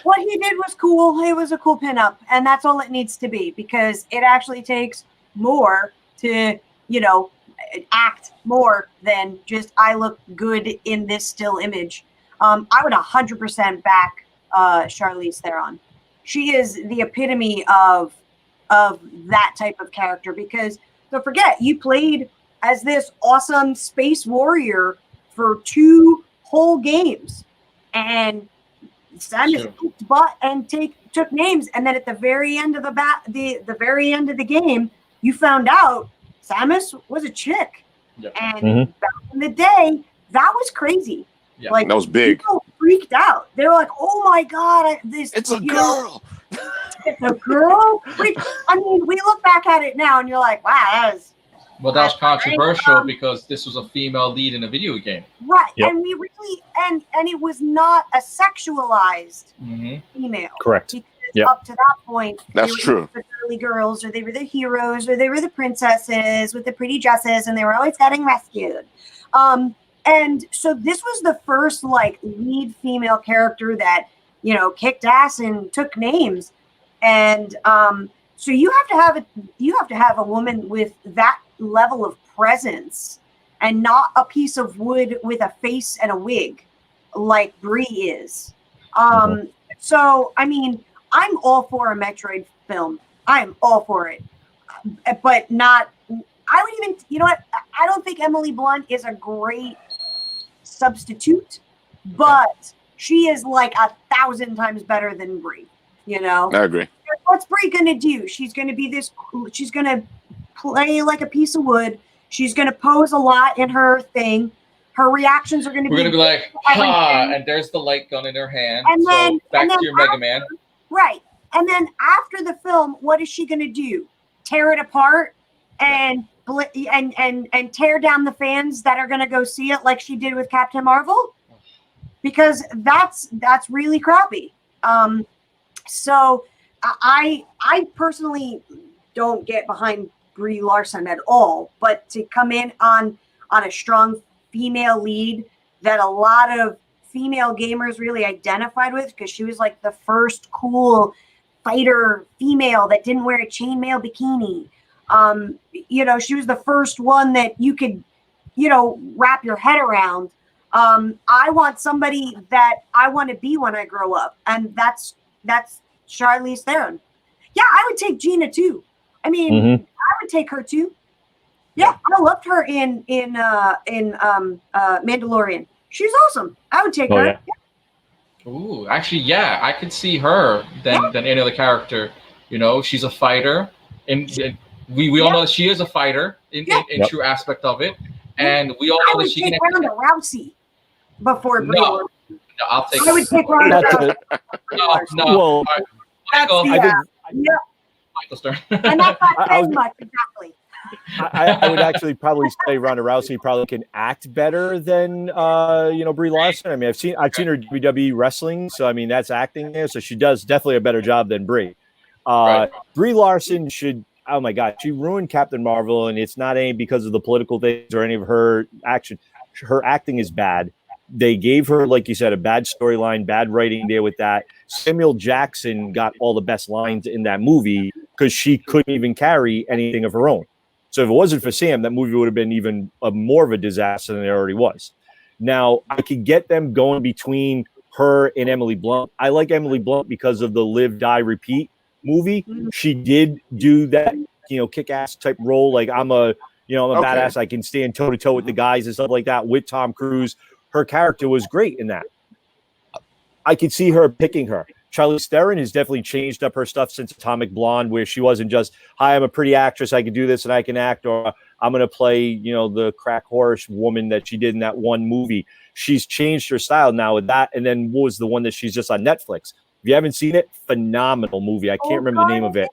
What he did was cool. It was a cool pinup, and that's all it needs to be because it actually takes more to, act more than just I look good in this still image. I would 100% back Charlize Theron. She is the epitome of that type of character because don't forget, you played as this awesome space warrior for 2 whole games. And Samus kicked butt and took names, and then at the very end of the very end of the game, you found out Samus was a chick. Yep. And back in the day, that was crazy. Yeah. Like, that was big. People freaked out. They were like, "Oh my god, It's a girl." It's a girl. I mean, we look back at it now, and you're like, "Wow, that was." Well, that was controversial because this was a female lead in a video game. Right, Yep. and we really and it was not a sexualized female. Correct. Because up to that point, That's they were true. The girly girls, or they were the heroes, or they were the princesses with the pretty dresses, and they were always getting rescued. And so this was the first like lead female character that kicked ass and took names, and so you have to have a woman with that level of presence, and not a piece of wood with a face and a wig, like Brie is. So I mean, I'm all for a Metroid film. I'm all for it, but not. I would even, you know what? I don't think Emily Blunt is a great substitute, but she is like 1,000 times better than Brie. I agree. What's Brie gonna do? She's gonna be this. She's gonna play like a piece of wood. She's gonna pose a lot in her thing. Her reactions are gonna We're gonna be like, ha, and there's the light gun in her hand. And then, so back and then to your Mega Man. Right. And then after the film, what is she gonna do? Tear it apart and tear down the fans that are gonna go see it, like she did with Captain Marvel? Because that's really crappy. So I personally don't get behind Brie Larson at all, but to come in on a strong female lead that a lot of female gamers really identified with, because she was like the first cool fighter female that didn't wear a chainmail bikini. She was the first one that you could, wrap your head around. I want somebody that I want to be when I grow up, and that's Charlize Theron. Yeah, I would take Gina too. I mean, I would take her too. Yeah, I loved her in Mandalorian. She's awesome. I would take her. Yeah. Ooh, actually, yeah, I could see her than any other character. She's a fighter, and we all know that she is a fighter in true aspect of it, and we all know that she can. I would take Ronda Rousey before Brie. No, I'll take. I would take Ronda Rousey. No. Michael's turn. And that's not saying much, exactly. I would actually probably say Ronda Rousey probably can act better than Brie Larson. I mean, I've seen her WWE wrestling, so I mean that's acting there. So she does definitely a better job than Brie. Brie Larson should. Oh my God, she ruined Captain Marvel, and it's not any because of the political things or any of her action. Her acting is bad. They gave her, like you said, a bad storyline, bad writing there with that. Samuel Jackson got all the best lines in that movie because she couldn't even carry anything of her own. So if it wasn't for Sam, that movie would have been even more of a disaster than it already was. Now, I could get them going between her and Emily Blunt. I like Emily Blunt because of the Live, Die, Repeat movie. She did do that, kick-ass type role. Like I'm a badass. I can stand toe-to-toe with the guys and stuff like that with Tom Cruise. Her character was great in that. I could see her picking her. Charlize Theron has definitely changed up her stuff since Atomic Blonde, where she wasn't just, hi, I'm a pretty actress, I can do this and I can act, or I'm going to play, the crack horse woman that she did in that one movie. She's changed her style now with that. And then what was the one that she's just on Netflix? If you haven't seen it, phenomenal movie. I can't remember the name of it.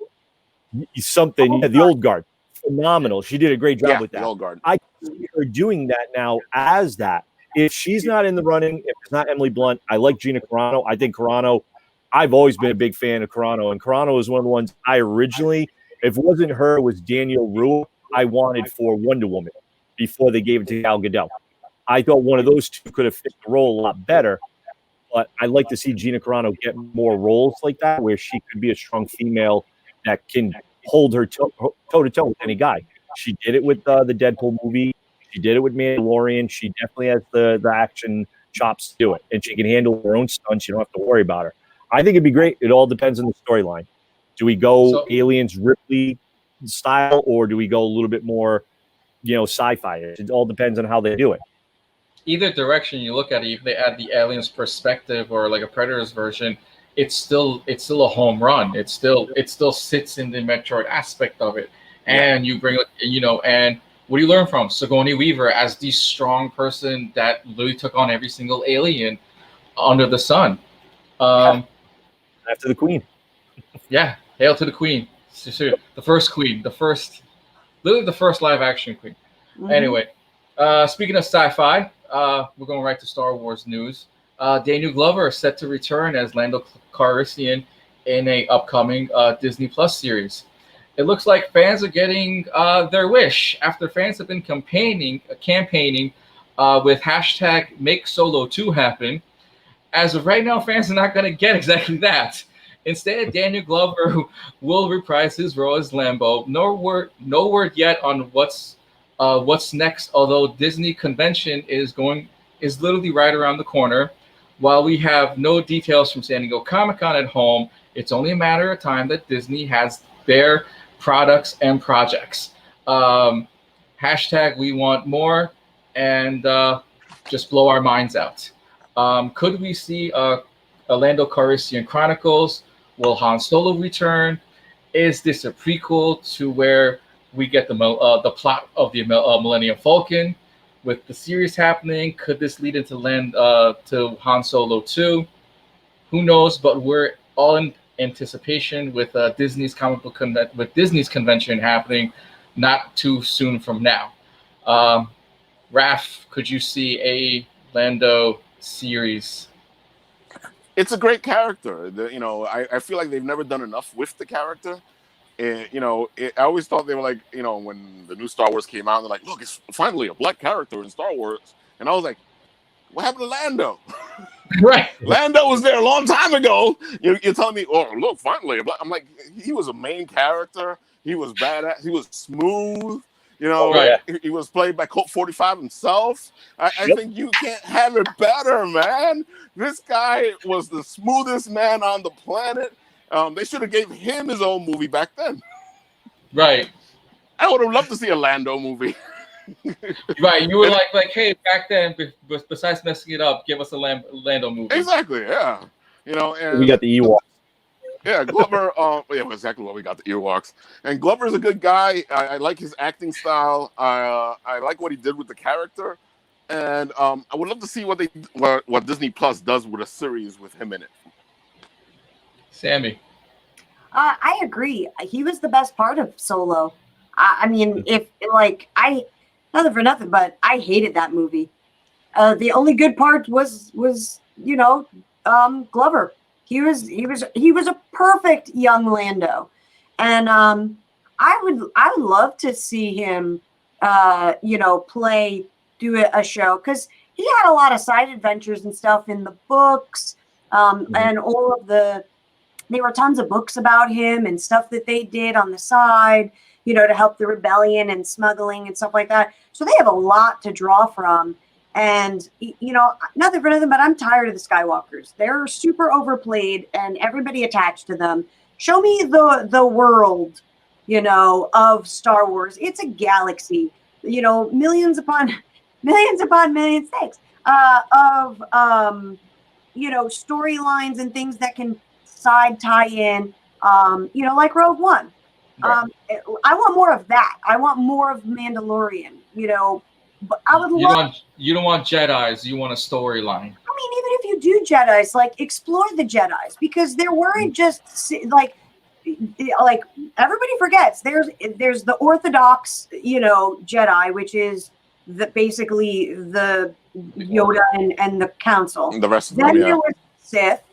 Something, The Old Guard. Phenomenal. She did a great job with that. The Old Guard. I can see her doing that now as that. If she's not in the running, if it's not Emily Blunt, I like Gina Carano. I think Carano, I've always been a big fan of Carano, and Carano is one of the ones I originally, if it wasn't her, it was Daniel Rue, I wanted for Wonder Woman before they gave it to Gal Gadot. I thought one of those two could have fit the role a lot better, but I'd like to see Gina Carano get more roles like that, where she could be a strong female that can hold her toe-to-toe with any guy. She did it with the Deadpool movie. She did it with Mandalorian. She definitely has the action chops to do it, and she can handle her own stunts. You don't have to worry about her. I think it'd be great. It all depends on the storyline. Do we go Aliens Ripley style, or do we go a little bit more, sci-fi? It all depends on how they do it. either direction you look at it, if they add the aliens perspective or like a Predator's version, it's still a home run. It still sits in the Metroid aspect of it, and you bring and what do you learn from Sigourney Weaver as the strong person that literally took on every single alien under the sun. Um, After the Queen. yeah, hail to the Queen, the first Queen, literally the first live action Queen. Mhm. Anyway, speaking of sci-fi, we're going right to Star Wars news. Daniel Glover is set to return as Lando Calrissian in a upcoming Disney Plus series. It looks like fans are getting their wish after fans have been campaigning with hashtag Make Solo 2 happen. As of right now, fans are not going to get exactly that. Instead, Daniel Glover will reprise his role as Lambo. No word yet on what's next. Although Disney convention is literally right around the corner. While we have no details from San Diego Comic-Con at home, it's only a matter of time that Disney has their products and projects. Hashtag we want more, and just blow our minds out. Could we see a Lando Calrissian Chronicles? Will Han Solo return? Is this a prequel to where we get the plot of the Millennium Falcon? With the series happening, could this lead into to Han Solo 2? Who knows? But we're all in anticipation with Disney's convention happening not too soon from now. Raph, could you see a Lando series? It's a great character. I feel like they've never done enough with the character. And, I always thought they were like, when the new Star Wars came out, they're like, look, it's finally a black character in Star Wars. And I was like, what happened to Lando? Right. Lando was there a long time ago. You're telling me, oh, look, finally a black. I'm like, he was a main character. He was badass. He was smooth. Right. He was played by Colt 45 himself. I think you can't have it better, man. This guy was the smoothest man on the planet. They should have gave him his own movie back then. Right. I would have loved to see a Lando movie. Right. You were like, hey, back then, besides messing it up, give us a Lando movie. Exactly. Yeah. And We got the Ewoks. Yeah, Glover. Yeah, exactly what we got, the earwax. And Glover's a good guy. I like his acting style. I like what he did with the character, and I would love to see what Disney Plus does with a series with him in it. Sammy. I agree. He was the best part of Solo. I mean, nothing for nothing, but I hated that movie. The only good part was Glover. He was a perfect young Lando, and I would love to see him, do a show, because he had a lot of side adventures and stuff in the books, and all of there were tons of books about him and stuff that they did on the side, to help the rebellion and smuggling and stuff like that. So they have a lot to draw from. And, nothing for nothing, but I'm tired of the Skywalkers. They're super overplayed and everybody attached to them. Show me the world, of Star Wars. It's a galaxy, millions upon millions, thanks, of, storylines and things that can side tie in, like Rogue One. Right. I want more of that. I want more of Mandalorian, but I would you don't want Jedis. You want a storyline. I mean, even if you do Jedis, explore the Jedis, because there weren't just like everybody forgets. There's the Orthodox, Jedi, which is basically the Yoda and the Council. And the rest of them. Then there was Sith,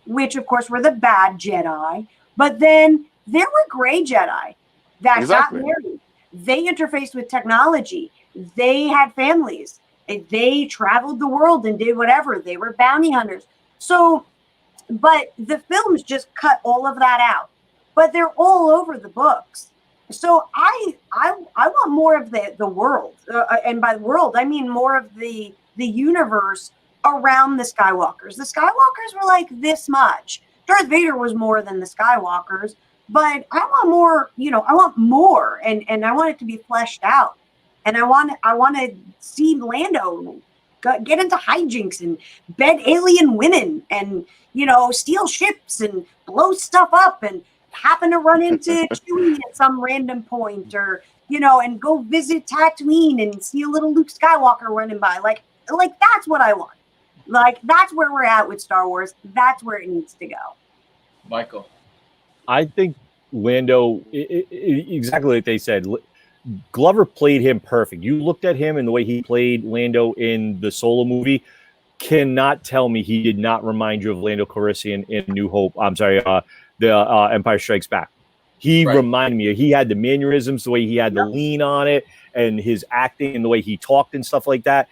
which of course were the bad Jedi, but then there were gray Jedi that got married. They interfaced with technology. They had families. They traveled the world and did whatever. They were bounty hunters. So, but the films just cut all of that out. But they're all over the books. So I want more of the world, and by the world I mean more of the universe around the Skywalkers. The Skywalkers were like this much. Darth Vader was more than the Skywalkers, but I want more. I want more, and I want it to be fleshed out. And I want to see Lando, get into hijinks and bed alien women and, steal ships and blow stuff up and happen to run into Chewie at some random point, or, and go visit Tatooine and see a little Luke Skywalker running by. Like that's what I want. Like, that's where we're at with Star Wars. That's where it needs to go. Michael. I think Lando, exactly like they said, Glover played him perfect. You looked at him and the way he played Lando in the Solo movie, cannot tell me he did not remind you of Lando Calrissian in New Hope. I'm sorry, the Empire Strikes Back. He reminded me. He had the mannerisms, the way he had the lean on it, and his acting and the way he talked and stuff like that.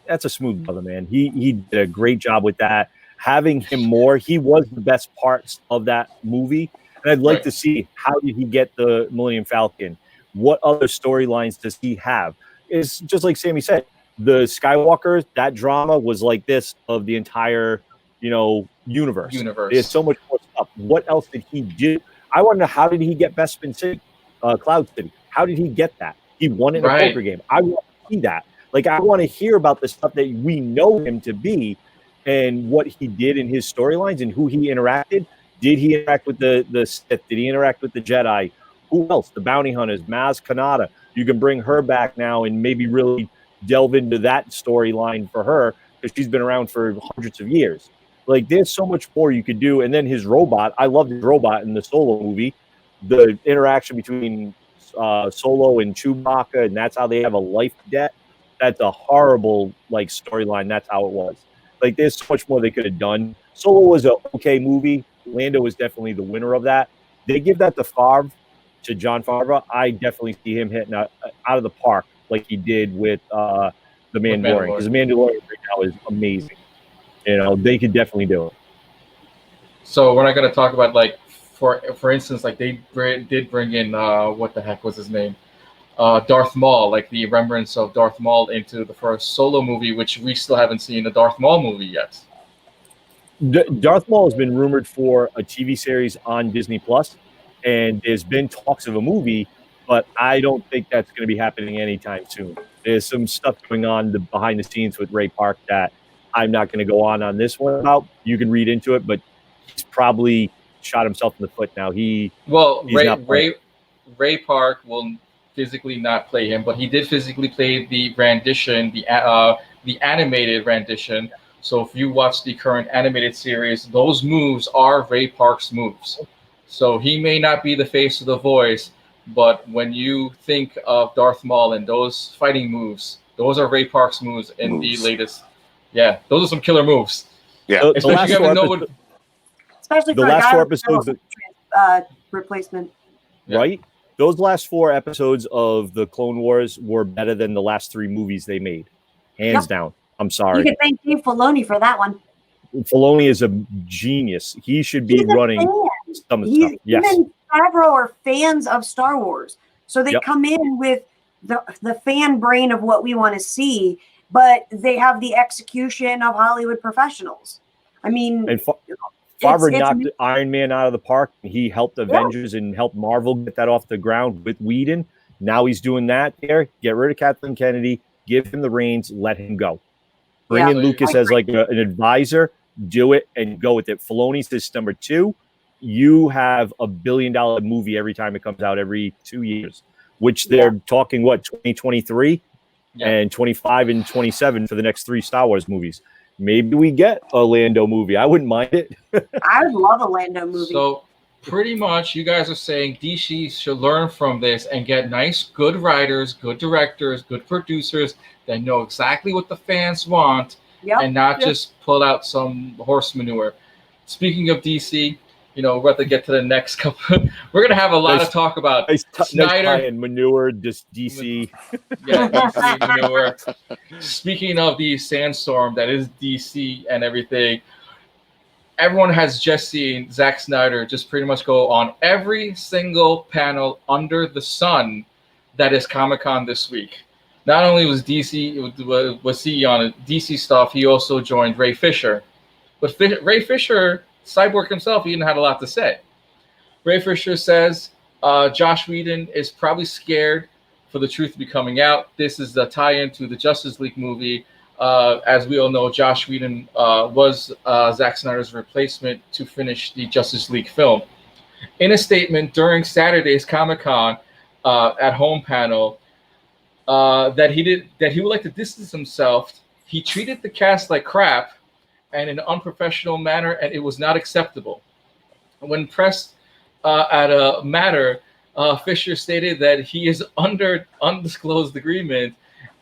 That's a smooth brother, man. He did a great job with that. Having him more, he was the best parts of that movie. And I'd like to see, how did he get the Millennium Falcon? What other storylines does he have? It's just like Sammy said, the Skywalkers, that drama was like this of the entire, universe. There's so much more stuff. What else did he do? I want to know, how did he get Bespin City, Cloud City? How did he get that? He won it in a poker game. I want to see that. Like, I want to hear about the stuff that we know him to be and what he did in his storylines and who he interacted. Did he interact with the Sith? Did he interact with the Jedi? Who else? The bounty hunters, Maz Kanata. You can bring her back now and maybe really delve into that storyline for her, because she's been around for hundreds of years. Like, there's so much more you could do. And then his robot, I loved his robot in the Solo movie. The interaction between Solo and Chewbacca, and that's how they have a life debt. That's a horrible, storyline. That's how it was. Like, there's so much more they could have done. Solo was an okay movie. Lando was definitely the winner of that. They give that to Jon Favreau. I definitely see him hitting out of the park like he did with The Mandalorian. Because The Mandalorian right now is amazing. They could definitely do it. So we're not going to talk about, for instance, they did bring in, what the heck was his name? Darth Maul, the remembrance of Darth Maul into the first Solo movie, which we still haven't seen a Darth Maul movie yet. Darth Maul has been rumored for a TV series on Disney Plus, and there's been talks of a movie, but I don't think that's going to be happening anytime soon. There's some stuff going on behind the scenes with Ray Park that I'm not going to go on this one about. You can read into it, but he's probably shot himself in the foot now. Ray Park will physically not play him, but he did physically play the rendition, the animated rendition. So if you watch the current animated series, those moves are Ray Park's moves. So he may not be the face of the voice, but when you think of Darth Maul and those fighting moves, those are Ray Park's moves in the latest. Yeah, those are some killer moves. Yeah, especially for the last 4 episodes replacement. Right? Those last 4 episodes of the Clone Wars were better than the last 3 movies they made. Hands down. I'm sorry. You can thank Dave Filoni for that one. Filoni is a genius. He should be running some of the stuff. Yes. Him and Favreau are fans of Star Wars. So they come in with the fan brain of what we want to see, but they have the execution of Hollywood professionals. I mean, and Favreau knocked Iron Man out of the park. He helped Avengers and helped Marvel get that off the ground with Whedon. Now he's doing that there. Get rid of Kathleen Kennedy. Give him the reins. Let him go. Bring in Lucas as an advisor. Do it and go with it. Filoni's this number 2. You have a $1 billion movie every time it comes out every 2 years, which they're talking, 2023 and 25 and 27 for the next 3 Star Wars movies. Maybe we get a Lando movie. I wouldn't mind it. I would love a Lando movie. So pretty much you guys are saying DC should learn from this and get nice, good writers, good directors, good producers that know exactly what the fans want and not just pull out some horse manure. Speaking of DC, we're about to get to the next couple. We're going to have a lot of talk about Snyder and manure, just DC. Yeah, DC manure. Speaking of the sandstorm that is DC and everything, everyone has just seen Zack Snyder just pretty much go on every single panel under the sun that is Comic-Con this week. Not only was he on DC stuff, he also joined Ray Fisher. But Ray Fisher, Cyborg himself, he didn't have a lot to say. Ray Fisher says Josh Whedon is probably scared for the truth to be coming out. This is the tie-in to the Justice League movie. As we all know, Josh Whedon was Zack Snyder's replacement to finish the Justice League film. In a statement during Saturday's Comic-Con at home panel, that he would like to distance himself. He treated the cast like crap and in an unprofessional manner, and it was not acceptable. When pressed at a matter, Fisher stated that he is under undisclosed agreement,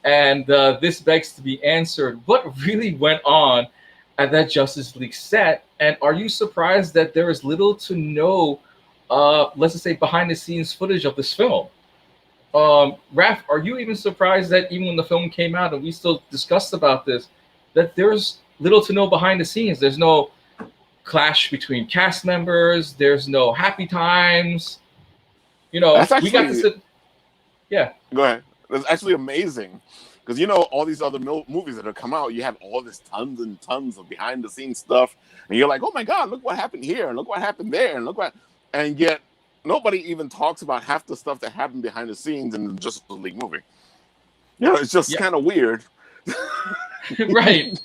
and this begs to be answered. What really went on at that Justice League set? And are you surprised that there is little to no, let's just say, behind-the-scenes footage of this film? Raph, are you even surprised that even when the film came out and we still discussed about this, that there's little to no behind the scenes? There's no clash between cast members. There's no happy times. You know, That's we got actually- to sit. Yeah. Go ahead. That's actually amazing. Because, you know, all these other movies that have come out, you have all this tons and tons of behind-the-scenes stuff. And you're like, oh, my God, look what happened here. And look what happened there. And look what... And yet, nobody even talks about half the stuff that happened behind the scenes in the Justice League movie. You know, it's just kind of weird. Right.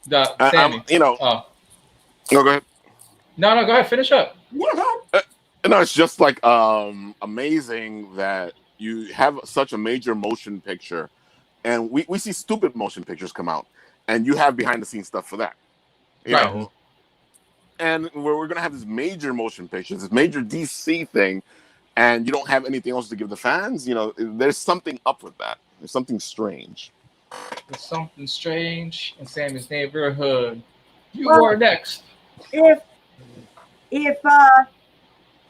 Sammy. You know... Oh. No, go ahead. No, go ahead. Finish up. Yeah, go ahead. No, it's just like amazing that you have such a major motion picture, and we see stupid motion pictures come out, and you have behind the scenes stuff for that, you Right. know. And we're gonna have this major motion picture, this major DC thing, and you don't have anything else to give the fans. You know, there's something up with that. There's something strange. There's something strange in Sammy's neighborhood. You Well- are next. If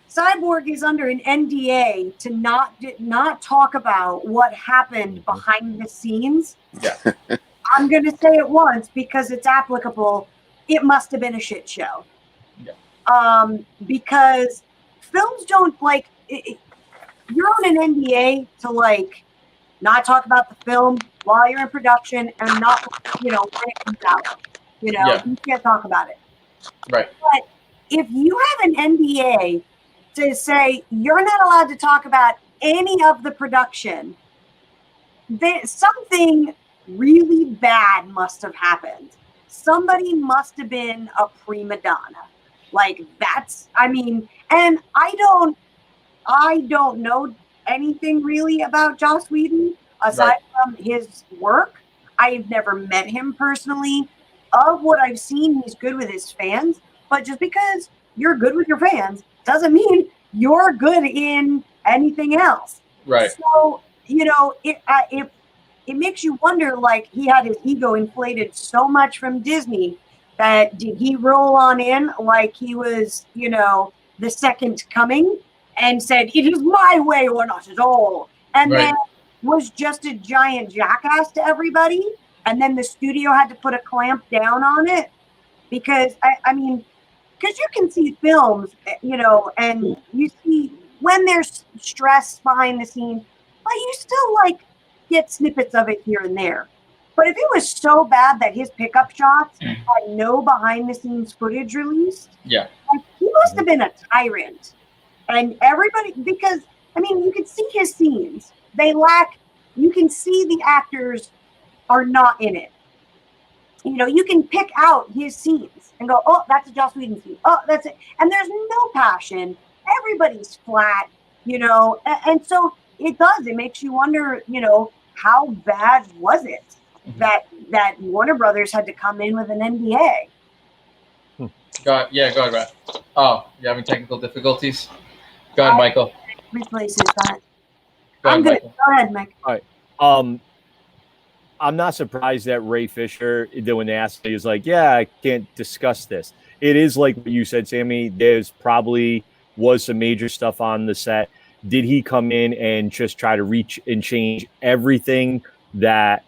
Cyborg is under an NDA to not talk about what happened behind the scenes, Yeah. I'm going to say it once because it's applicable. It must have been a shit show. Yeah. Because films don't like you're on an NDA to like not talk about the film while you're in production and not, you know, when it comes out. You know, Yeah. you can't talk about it. Right. But if you have an NDA to say you're not allowed to talk about any of the production, something really bad must have happened. Somebody must have been a prima donna. Like that's, I mean, and I don't know anything really about Joss Whedon aside from his work. I've never met him personally. Of what I've seen, he's good with his fans. But just because you're good with your fans doesn't mean you're good in anything else. Right. So, you know, it makes you wonder, like, he had his ego inflated so much from Disney that did he roll on in like he was, you know, the second coming and said, it is my way or not at all. And Right. then was just a giant jackass to everybody. And then the studio had to put a clamp down on it because, I mean, because you can see films, you know, and you see when there's stress behind the scenes, but you still like get snippets of it here and there. But if it was so bad that his pickup shots had no behind the scenes footage released, Yeah. like, he must have been a tyrant. And everybody, because I mean, you can see his scenes. They lack, you can see the actors are not in it. You know, you can pick out his scenes and go, oh, that's a Joss Whedon scene. Oh, that's it. And there's no passion. Everybody's flat, you know. And so it does. It makes you wonder, you know, how bad was it that Warner Brothers had to come in with an NDA? Go ahead, Brad. Oh, you having technical difficulties? Go ahead, Michael. Replaces that. Go I'm ahead, good. Michael. Go ahead, Mike. I'm not surprised that Ray Fisher, when they asked, he was like, yeah, I can't discuss this. It is like what you said, Sammy. There's probably was some major stuff on the set. Did he come in and just try to reach and change everything that,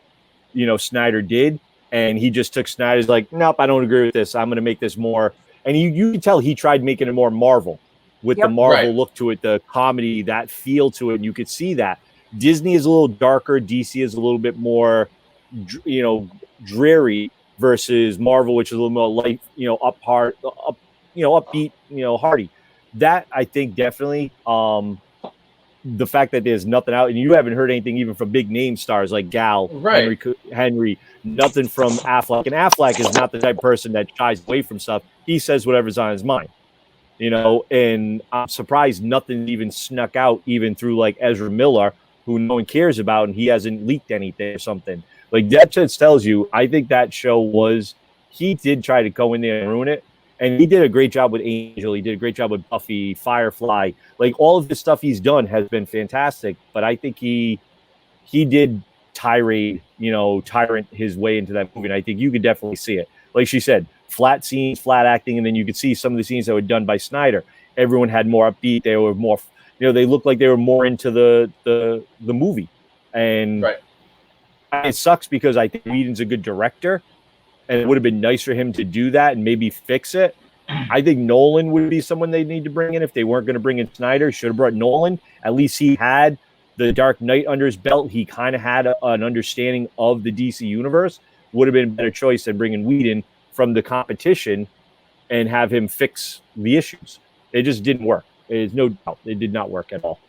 you know, Snyder did? And he just took Snyder's like, nope, I don't agree with this. I'm going to make this more. And you can tell he tried making it more Marvel with the Marvel look to it, the comedy, that feel to it. And you could see that. Disney is a little darker. DC is a little bit more, you know, dreary versus Marvel, which is a little more light, you know, upbeat, you know, hearty. That I think definitely, the fact that there's nothing out, and you haven't heard anything even from big name stars like Gal, Right. Henry, nothing from Affleck. And Affleck is not the type of person that shies away from stuff. He says whatever's on his mind, you know, and I'm surprised nothing even snuck out, even through like Ezra Miller, who no one cares about, and he hasn't leaked anything or something. Like that just tells you, I think that show he did try to go in there and ruin it. And he did a great job with Angel. He did a great job with Buffy, Firefly. Like all of the stuff he's done has been fantastic. But I think he did tyrant his way into that movie. And I think you could definitely see it. Like she said, flat scenes, flat acting, and then you could see some of the scenes that were done by Snyder. Everyone had more upbeat. They were more, they looked like they were more into the movie. And Right. It sucks because I think Whedon's a good director. And it would have been nice for him to do that and maybe fix it. I think Nolan would be someone they need to bring in if they weren't going to bring in Snyder. Should have brought Nolan. At least he had the Dark Knight under his belt. He kind of had an understanding of the DC universe. Would have been a better choice than bringing Whedon from the competition and have him fix the issues. It just didn't work. There's no doubt. It did not work at all.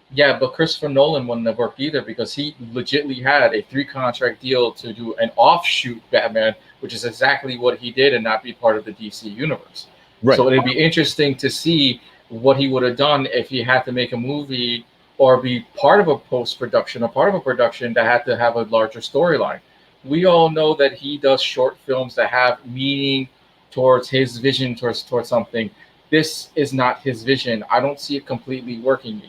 Yeah, but Christopher Nolan wouldn't have worked either because he legitimately had a 3-contract deal to do an offshoot Batman, which is exactly what he did and not be part of the DC universe. Right. So it'd be interesting to see what he would have done if he had to make a movie or be part of a post-production or part of a production that had to have a larger storyline. We all know that he does short films that have meaning towards his vision, towards something. This is not his vision. I don't see it completely working.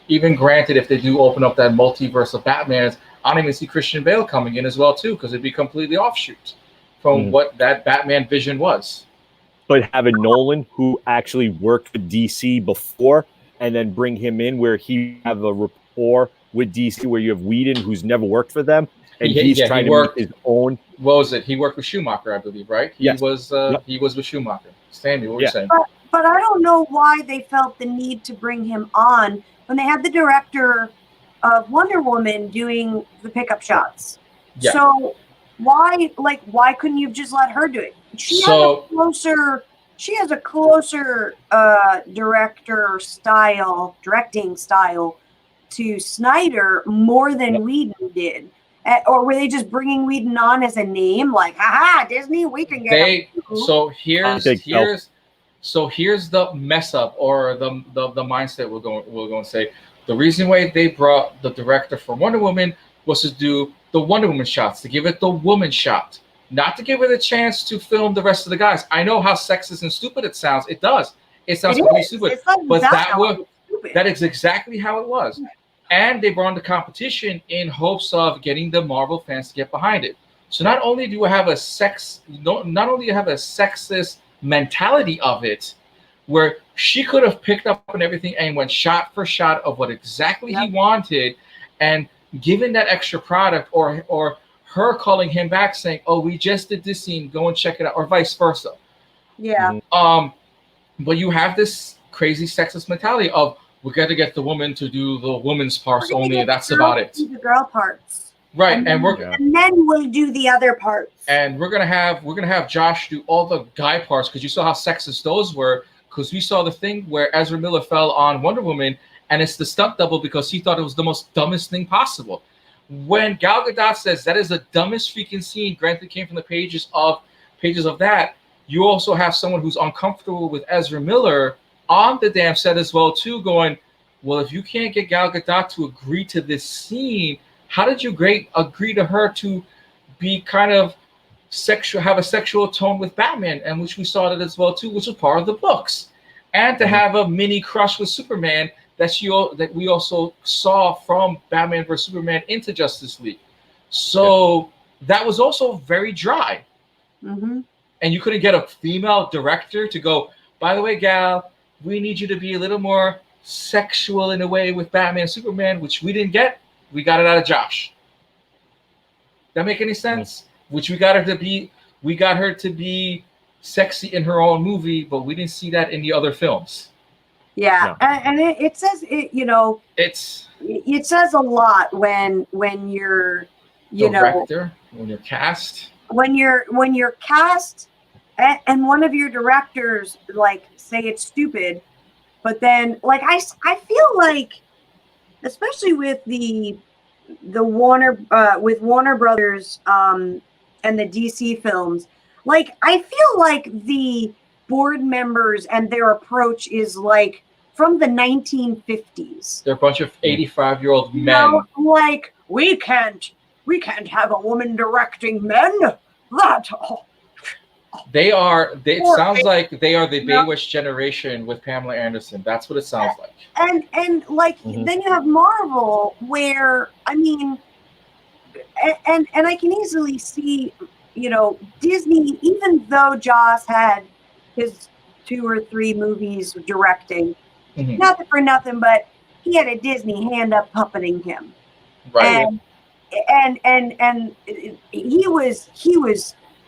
Even granted, if they do open up that multiverse of Batmans, I don't even see Christian Bale coming in as well, too, because it'd be completely offshoot from what that Batman vision was. But having Nolan, who actually worked with DC before, and then bring him in where he have a rapport with DC, where you have Whedon, who's never worked for them, and he's trying to make his own. What was it? He worked with Schumacher, I believe, right? He was with Schumacher. Stanley, what were you saying? But I don't know why they felt the need to bring him on when they had the director of Wonder Woman doing the pickup shots. Yeah. So why couldn't you just let her do it? She has a closer directing style to Snyder more than Whedon did. Or were they just bringing Whedon on as a name? Like, haha, Disney, we can get him. So here's the mess up or the mindset we're going to say. The reason why they brought the director for Wonder Woman was to do the Wonder Woman shots, to give it the woman shot, not to give it a chance to film the rest of the guys. I know how sexist and stupid it sounds. It does. It sounds completely stupid. But that is exactly how it was. And they brought in the competition in hopes of getting the Marvel fans to get behind it. So not only do you have a sexist mentality of it, where she could have picked up on everything and went shot for shot of what exactly he wanted, and given that extra product, or her calling him back saying, "Oh, we just did this scene, go and check it out," or vice versa. Yeah. But you have this crazy sexist mentality of, we got to get the woman to do the woman's parts only, and that's about it. The girl parts. Right, and then we'll do the other parts. And we're gonna have Josh do all the guy parts, because you saw how sexist those were. Because we saw the thing where Ezra Miller fell on Wonder Woman, and it's the stunt double because he thought it was the most dumbest thing possible. When Gal Gadot says that is the dumbest freaking scene, granted it came from the pages of that, you also have someone who's uncomfortable with Ezra Miller on the damn set as well too, going, well, if you can't get Gal Gadot to agree to this scene, how did you agree to her to be kind of sexual, have a sexual tone with Batman, and which we saw that as well too, which was part of the books, and to have a mini crush with Superman that we also saw from Batman vs Superman into Justice League. So that was also very dry, and you couldn't get a female director to go, by the way, Gal, we need you to be a little more sexual in a way with Batman and Superman, which we didn't get. We got it out of Josh. That make any sense? Which we got her to be sexy in her own movie, but we didn't see that in the other films. Yeah, no. And it says it says a lot when you're director, when you're cast, when you're cast, and one of your directors say it's stupid, but then I feel like especially with the Warner Brothers and the DC films. Like, I feel like the board members and their approach is like from the 1950s. They're a bunch of 85-year-old men. Know, like, we can't have a woman directing men. That It sounds like they are the Baywitch generation with Pamela Anderson. That's what it sounds like. And like then you have Marvel, where I mean, and I can easily see, you know, Disney, even though Joss had his 2 or 3 movies directing, nothing for nothing, but he had a Disney hand up puppeting him, right? And he was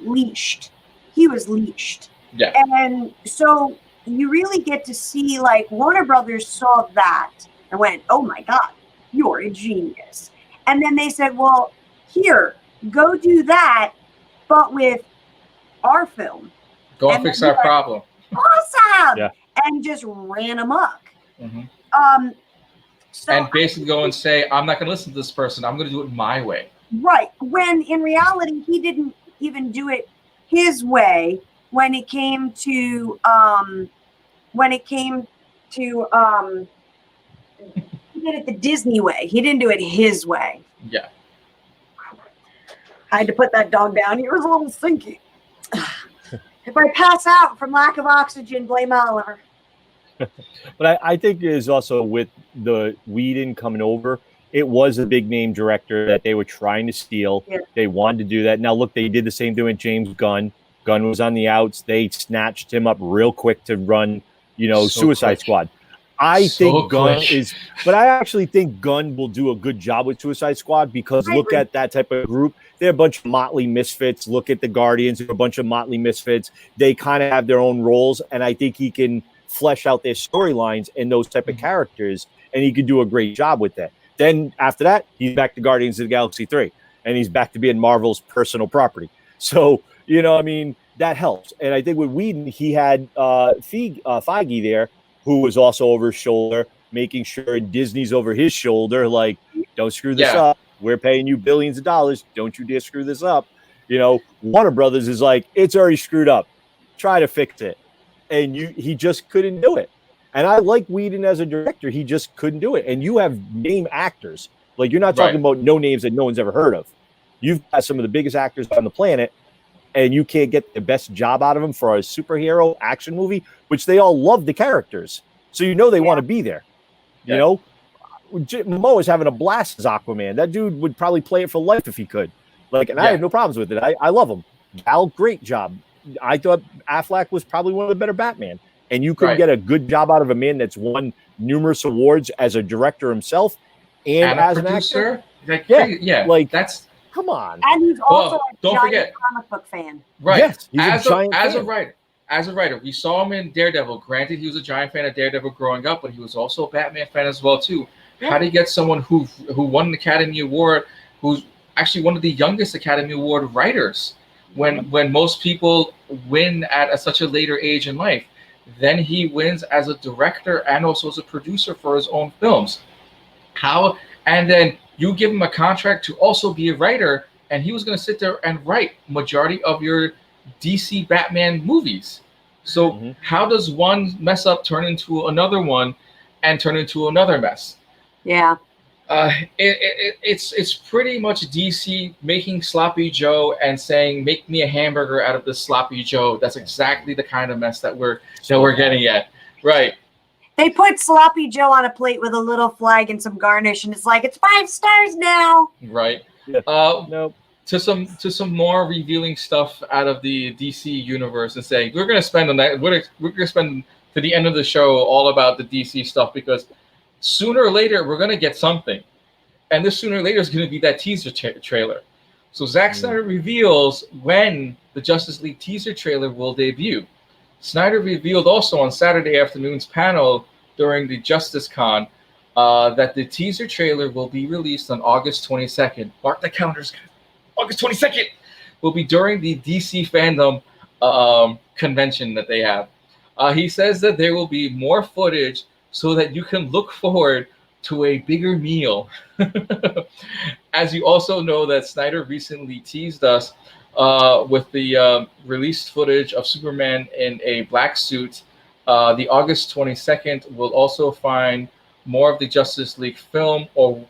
leashed. He was leashed. Yeah. And so you really get to see, like, Warner Brothers saw that and went, oh my God, you're a genius. And then they said, well, here, go do that, but with our film. Go and fix our problem. Awesome. Yeah. And just ran amok. So and basically go and say, I'm not going to listen to this person. I'm going to do it my way. Right. When in reality, he didn't even do it his way when it came to he did it the Disney way. He didn't do it his way. Yeah. I had to put that dog down. He was a little stinky. If I pass out from lack of oxygen, blame Oliver. But I think is also with the Whedon coming over, it was a big name director that they were trying to steal. Yeah. They wanted to do that. Now, look, they did the same thing with James Gunn. Gunn was on the outs. They snatched him up real quick to run, Suicide Squad. I think Gunn is, but I actually think Gunn will do a good job with Suicide Squad because look at that type of group. They're a bunch of motley misfits. Look at the Guardians. They're a bunch of motley misfits. They kind of have their own roles, and I think he can flesh out their storylines and those type of characters, and he could do a great job with that. Then after that, he's back to Guardians of the Galaxy 3, and he's back to being Marvel's personal property. So, that helps. And I think with Whedon, he had Feige there, who was also over his shoulder, making sure Disney's over his shoulder, like, don't screw this up. We're paying you billions of dollars. Don't you dare screw this up. Warner Brothers is like, it's already screwed up. Try to fix it. And he just couldn't do it. And I like Whedon as a director. He just couldn't do it. And you have name actors. Like, you're not talking about no names that no one's ever heard of. You've got some of the biggest actors on the planet, and you can't get the best job out of them for a superhero action movie, which they all love the characters. So they want to be there. Momoa is having a blast as Aquaman. That dude would probably play it for life if he could. I have no problems with it. I love him. Gal, great job. I thought Affleck was probably one of the better Batman. And you could get a good job out of a man that's won numerous awards as a director himself and as an actor. That's come on. And he's also don't forget, comic book fan. Right. Yes, he's as a writer, we saw him in Daredevil. Granted, he was a giant fan of Daredevil growing up, but he was also a Batman fan as well too. Yeah. How do you get someone who won an Academy Award, who's actually one of the youngest Academy Award writers, when most people win at such a later age in life? Then he wins as a director and also as a producer for his own films. How? And then you give him a contract to also be a writer, and he was going to sit there and write majority of your DC Batman movies. So how does one mess up turn into another one and turn into another mess? Yeah. It's pretty much DC making Sloppy Joe and saying, make me a hamburger out of this Sloppy Joe. That's exactly the kind of mess that we're getting at. Right. They put Sloppy Joe on a plate with a little flag and some garnish, and it's like, it's 5 stars now. Right. Nope. To some more revealing stuff out of the DC universe and saying we're going to spend we're going to spend to the end of the show all about the DC stuff, because sooner or later we're going to get something, and this sooner or later is going to be that teaser trailer. So Zack Snyder reveals when the Justice League teaser trailer will debut. Snyder revealed also on Saturday afternoon's panel during the Justice Con that the teaser trailer will be released on August 22nd. Mark the calendars. August 22nd will be during the DC fandom convention that they have. He says that there will be more footage so that you can look forward to a bigger meal. As you also know that Snyder recently teased us with the released footage of Superman in a black suit. The August 22nd will also find more of the Justice League film, or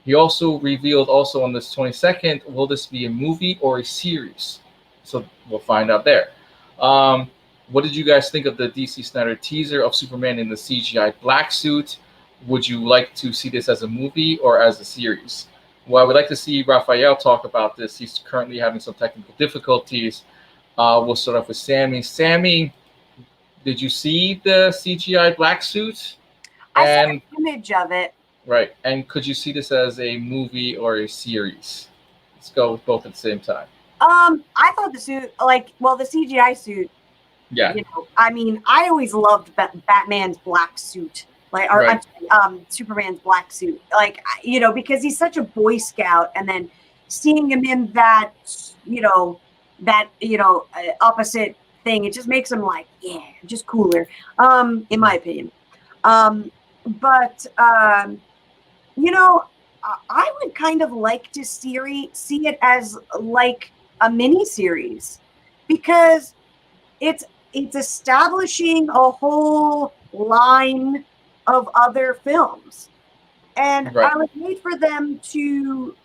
he also revealed also on this 22nd, will this be a movie or a series? So we'll find out there. What did you guys think of the DC Snyder teaser of Superman in the CGI black suit? Would you like to see this as a movie or as a series? Well, I would like to see Rafael talk about this. He's currently having some technical difficulties. We'll start off with Sammy. Sammy, did you see the CGI black suit? I saw an image of it. Right. And could you see this as a movie or a series? Let's go with both at the same time. I thought the suit, the CGI suit. Yeah. You know, I mean, I always loved Batman's black suit, Right. Superman's black suit, because he's such a Boy Scout, and then seeing him in that, opposite thing, it just makes him just cooler, in my opinion. I would kind of like to see it as like a mini series, because it's establishing a whole line of other films, and Right. I would hate for them to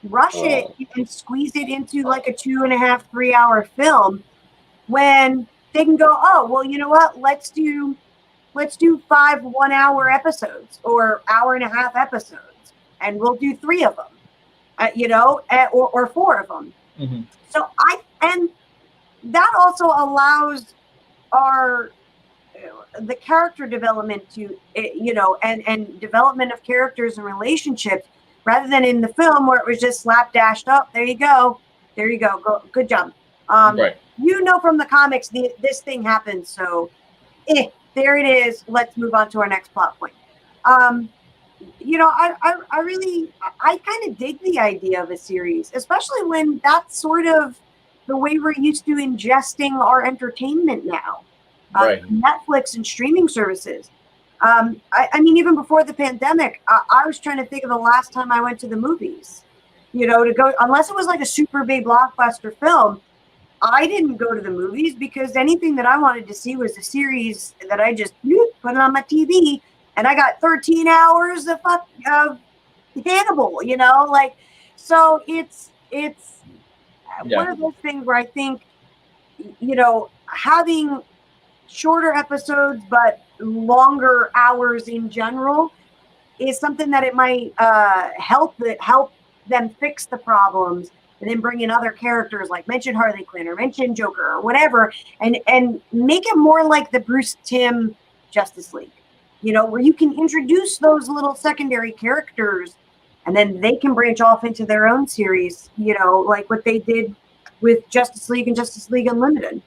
rush it and squeeze it into like a 2.5, 3 hour film, when they can go, oh well, you know what, let's do 5 1-hour episodes or hour-and-a-half episodes, and we'll do 3 of them, or 4 of them. Mm-hmm. So that also allows the character development to, and development of characters and relationships, rather than in the film where it was just slapdashed up. There you go. Good job. Right. From the comics, this thing happens. So, there it is. Let's move on to our next plot point. I kind of dig the idea of a series, especially when that's sort of the way we're used to ingesting our entertainment now. Right. Netflix and streaming services. Even before the pandemic, I was trying to think of the last time I went to the movies. To go, unless it was like a super big blockbuster film, I didn't go to the movies, because anything that I wanted to see was a series that I just put it on my TV, and I got 13 hours of Hannibal, so it's one of those things where I think, having shorter episodes but longer hours in general is something that it might help them fix the problems, and then bring in other characters, like mention Harley Quinn or mention Joker or whatever, and make it more like the Bruce Timm Justice League, where you can introduce those little secondary characters, and then they can branch off into their own series, like what they did with Justice League and Justice League Unlimited.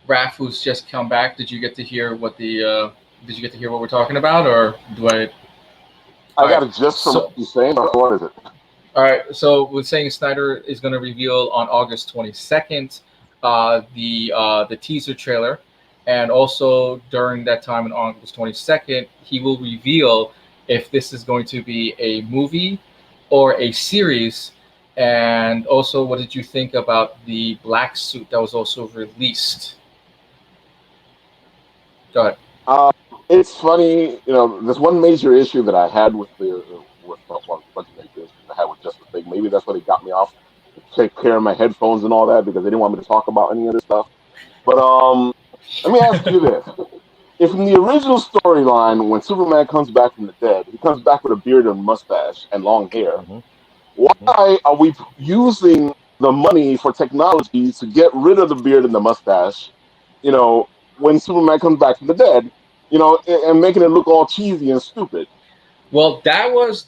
Raph, who's just come back, did you get to hear what we're talking about, or do I? I got it just from what you're saying, or what is it? All right, so we're saying Snyder is going to reveal on August 22nd the teaser trailer, and also during that time on August 22nd, he will reveal if this is going to be a movie or a series. And also, what did you think about the black suit that was also released? Go ahead. It's funny, there's one major issue that I had with I had with Justice League. Maybe that's what it got me off to take care of my headphones and all that, because they didn't want me to talk about any of this stuff. But let me ask you this: if in the original storyline, when Superman comes back from the dead, he comes back with a beard and mustache and long hair, why are we using the money for technology to get rid of the beard and the mustache? When Superman comes back from the dead, and making it look all cheesy and stupid. Well, that was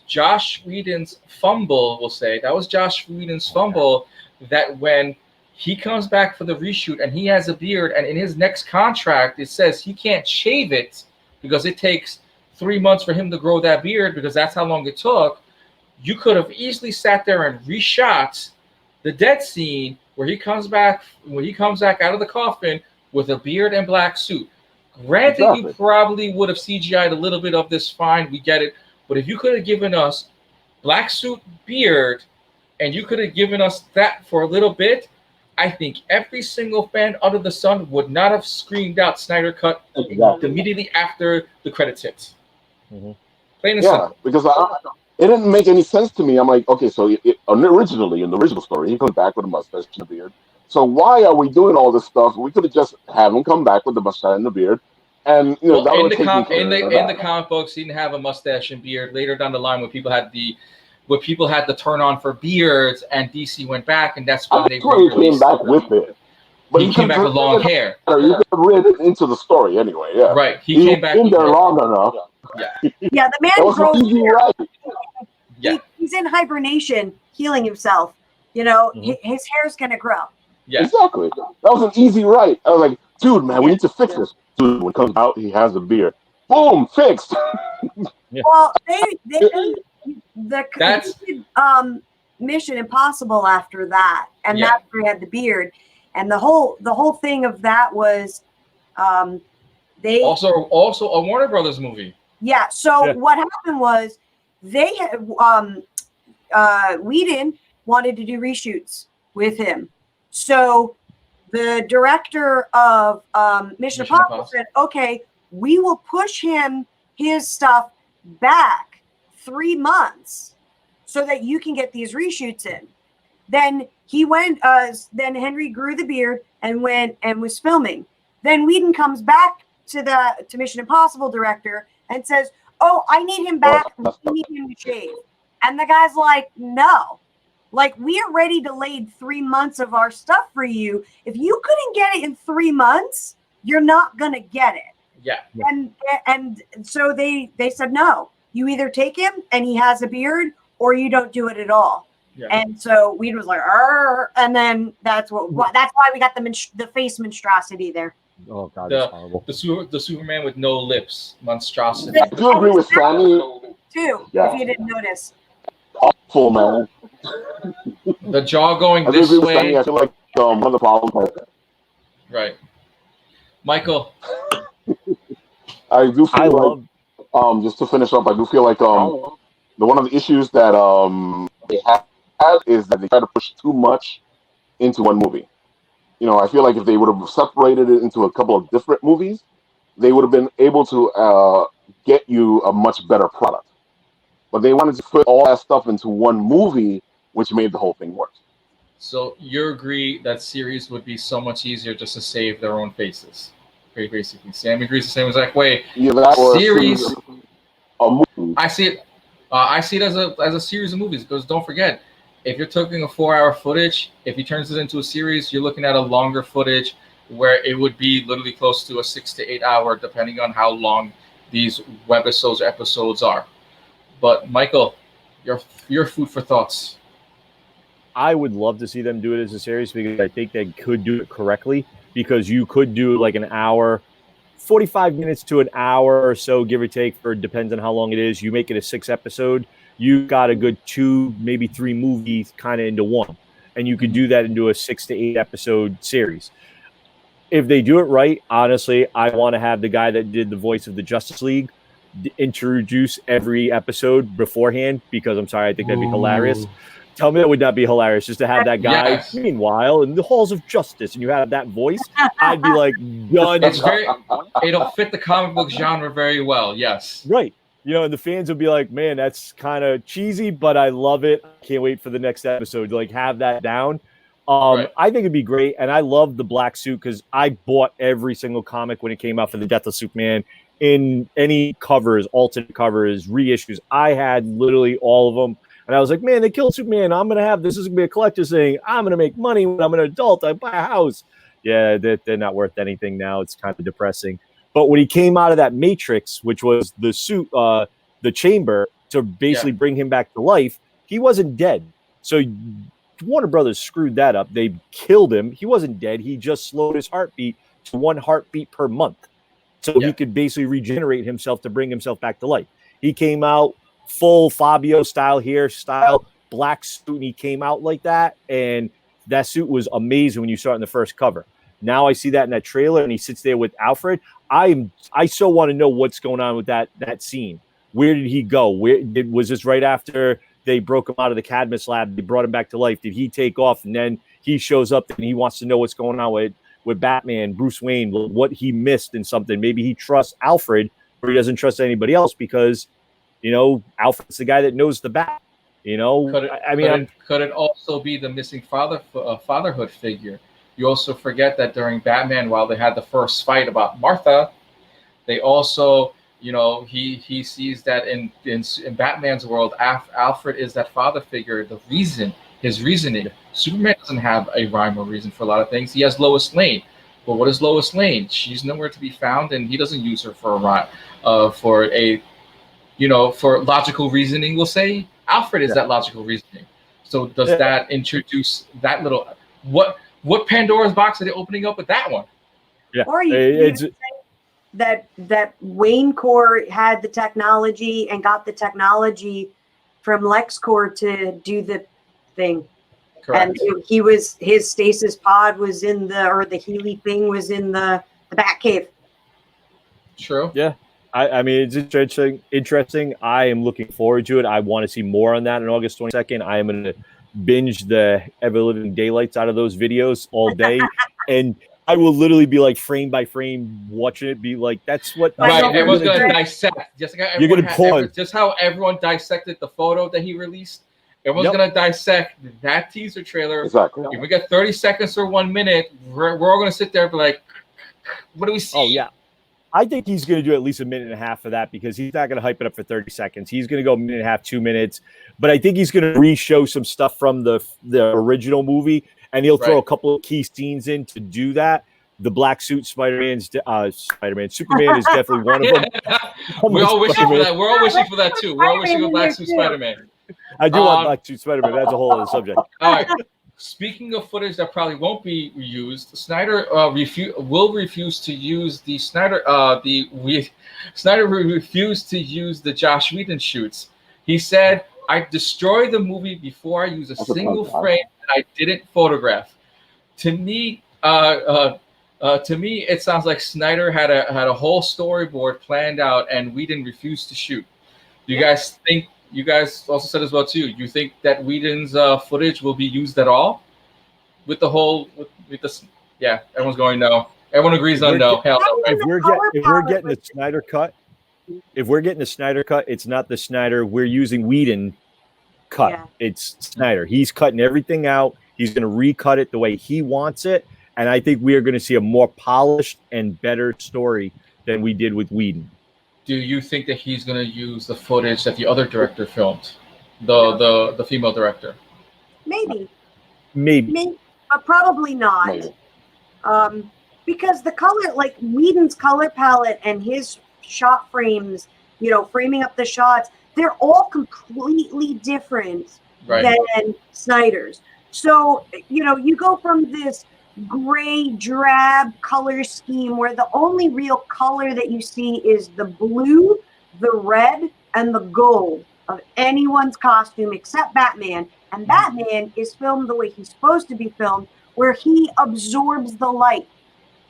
Josh Whedon's fumble, we'll say. That was Josh Whedon's fumble, that when he comes back for the reshoot and he has a beard, and in his next contract it says he can't shave it because it takes 3 months for him to grow that beard, because that's how long it took. You could have easily sat there and reshot the dead scene where he comes back out of the coffin with a beard and black suit. Granted, Exactly. you probably would have CGI'd a little bit of this, fine, we get it. But if you could have given us black suit, beard, and you could have given us that for a little bit, I think every single fan under the sun would not have screamed out Snyder Cut Exactly. immediately after the credits hit. Mhm. Plain and Yeah, simple. because it didn't make any sense to me. I'm like, okay, so originally in the original story, he comes back with a mustache and a beard. So why are we doing all this stuff? We could have just have him come back with the mustache and the beard, and Well, that in would the have taken com- care in the of in the that. comic books, he didn't have a mustache and beard. Later down the line, when people had the turn on for beards, and DC went back, and that's when I they swear he came re-released. back with it, but He came back with long hair. You could have read it into the story anyway. Yeah, Right. He he came was back in with there hair. long enough. Yeah. Yeah, the That man was grows an easy hair. right. Yeah. He's in hibernation, healing himself. You know, Mhm. his hair's gonna grow. Yeah. Exactly. That was an easy right. I was like, dude, man, we need to fix this. Dude, when it comes out, he has a beard. Boom, fixed. Well, the That's- he did, Mission Impossible after that, and Yeah. that's where he had the beard. And the whole thing of that was, they Also a Warner Brothers movie. yeah. So Yeah. what happened was they had Whedon wanted to do reshoots with him, so the director of Mission Impossible said, "Okay, we will push his stuff back 3 months so that you can get these reshoots in." Then he went. Then Henry grew the beard and went and was filming. Then Whedon comes back to Mission Impossible director and says, "Oh, I need him back. We need him to shave." And the guy's like, "No, like we are ready to lay 3 months of our stuff for you. If you couldn't get it in 3 months, you're not gonna get it." Yeah. And so they said, "No, you either take him and he has a beard, or you don't do it at all." Yeah. And so Weed was like, "Arr," and then that's why we got the face monstrosity there. Oh god, that's horrible. The Superman with no lips monstrosity. I do agree with Sammy. Too, Yeah. if you didn't notice. Awful, man. The jaw going I do this agree with Sammy. way. I feel like one of the problems. Right. Michael. I do feel I like love just to finish up, I do feel like one of the issues that they have is that they try to push too much into one movie. I feel like if they would have separated it into a couple of different movies, they would have been able to get you a much better product. But they wanted to put all that stuff into one movie, which made the whole thing worse. So you agree that series would be so much easier just to save their own faces? Very basically, Sam agrees the same exact way. Yeah, that or Series. a movie. I see it. I see it as a series of movies, because don't forget, if you're taking a 4-hour footage, if he turns it into a series, you're looking at a longer footage where it would be literally close to a 6 to 8 hour, depending on how long these episodes are. But Michael, your food for thoughts. I would love to see them do it as a series because I think they could do it correctly, because you could do like an hour, 45 minutes to an hour or so, give or take, depends on how long it is. You make it a 6 episode, you got a good 2, maybe 3 movies kind of into one. And you could do that into a 6 to 8 episode series. If they do it right, honestly, I want to have the guy that did the voice of the Justice League introduce every episode beforehand, because I'm sorry, I think that'd be hilarious. Tell me that would not be hilarious, just to have that guy. Yes. Meanwhile, in the halls of justice, and you have that voice, I'd be like, done. It'll fit the comic book genre very well. Yes. Right. And the fans would be like, man, that's kind of cheesy, but I love it. Can't wait for the next episode to like have that down. Right. I think it'd be great. And I love the black suit because I bought every single comic when it came out for the Death of Superman in any covers, alternate covers, reissues. I had literally all of them. And I was like, man, they killed Superman. I'm going to have this. This is going to be a collector's thing. I'm going to make money when I'm an adult. I buy a house. Yeah, they're not worth anything now. It's kind of depressing. But when he came out of that Matrix, which was the suit, the chamber, to basically bring him back to life, he wasn't dead. So Warner Brothers screwed that up. They killed him. He wasn't dead. He just slowed his heartbeat to 1 heartbeat per month. So he could basically regenerate himself to bring himself back to life. He came out full Fabio style hairstyle, black suit, and he came out like that. And that suit was amazing when you saw it in the first cover. Now I see that in that trailer, and he sits there with Alfred. I so want to know what's going on with that scene. Where did he go? Was this right after they broke him out of the Cadmus lab? They brought him back to life. Did he take off and then he shows up and he wants to know what's going on with Batman, Bruce Wayne, what he missed in something? Maybe he trusts Alfred, or he doesn't trust anybody else because, Alfred's the guy that knows the Bat. Could it also be the missing fatherhood figure? You also forget that during Batman, while they had the first fight about Martha, they also, he sees that in Batman's world, Alfred is that father figure, his reasoning. Superman doesn't have a rhyme or reason for a lot of things. He has Lois Lane. But what is Lois Lane? She's nowhere to be found, and he doesn't use her for a rhyme, for logical reasoning, we'll say. Alfred is that logical reasoning. So does that introduce that little what Pandora's box are they opening up with that one? Yeah. Or you say that Wayne Corps had the technology and got the technology from LexCorp to do the thing. Correct. And his stasis pod was the Healy thing was in the Batcave. True. Yeah. I mean, it's interesting. I am looking forward to it. I want to see more on that on August 22nd. I am going to binge the ever-living daylights out of those videos all day. And I will literally be like frame by frame watching it, be like, that's what... Right, everyone's going to dissect. You're going to pause. Just how everyone dissected the photo that he released. Everyone's going to dissect that teaser trailer. Exactly. If we get 30 seconds or 1 minute, we're all going to sit there and be like, what do we see? Oh, yeah. I think he's going to do at least a minute and a half for that because he's not going to hype it up for 30 seconds. He's going to go a minute and a half, 2 minutes. But I think he's going to re-show some stuff from the original movie, and he'll throw a couple of key scenes in to do that. The black suit Superman is definitely one of them. We're all wishing for that. We're all wishing for that too. We're all wishing for black suit Spider-Man. I do want black suit Spider-Man. That's a whole other subject. All right. Speaking of footage that probably won't be used, Snyder will refuse to use the Snyder. Snyder refused to use the Joss Whedon shoots. He said, "I destroyed the movie before I use a single frame that I didn't photograph." To me, it sounds like Snyder had a whole storyboard planned out, and Whedon refused to shoot. Do you guys think? You guys also said as well too. You think that Whedon's footage will be used at all with the whole with this? Yeah, everyone's going no. Everyone agrees on no. Hell no. If we're getting a Snyder cut, it's not the Snyder. We're using Whedon cut. Yeah. It's Snyder. He's cutting everything out. He's going to recut it the way he wants it, and I think we are going to see a more polished and better story than we did with Whedon. Do you think that he's going to use the footage that the other director filmed, the female director? Maybe, but probably not. Maybe. Because the color, like Whedon's color palette and his shot frames, framing up the shots, they're all completely different than Snyder's. So, you go from this gray drab color scheme where the only real color that you see is the blue, the red, and the gold of anyone's costume except Batman. And Batman is filmed the way he's supposed to be filmed, where he absorbs the light.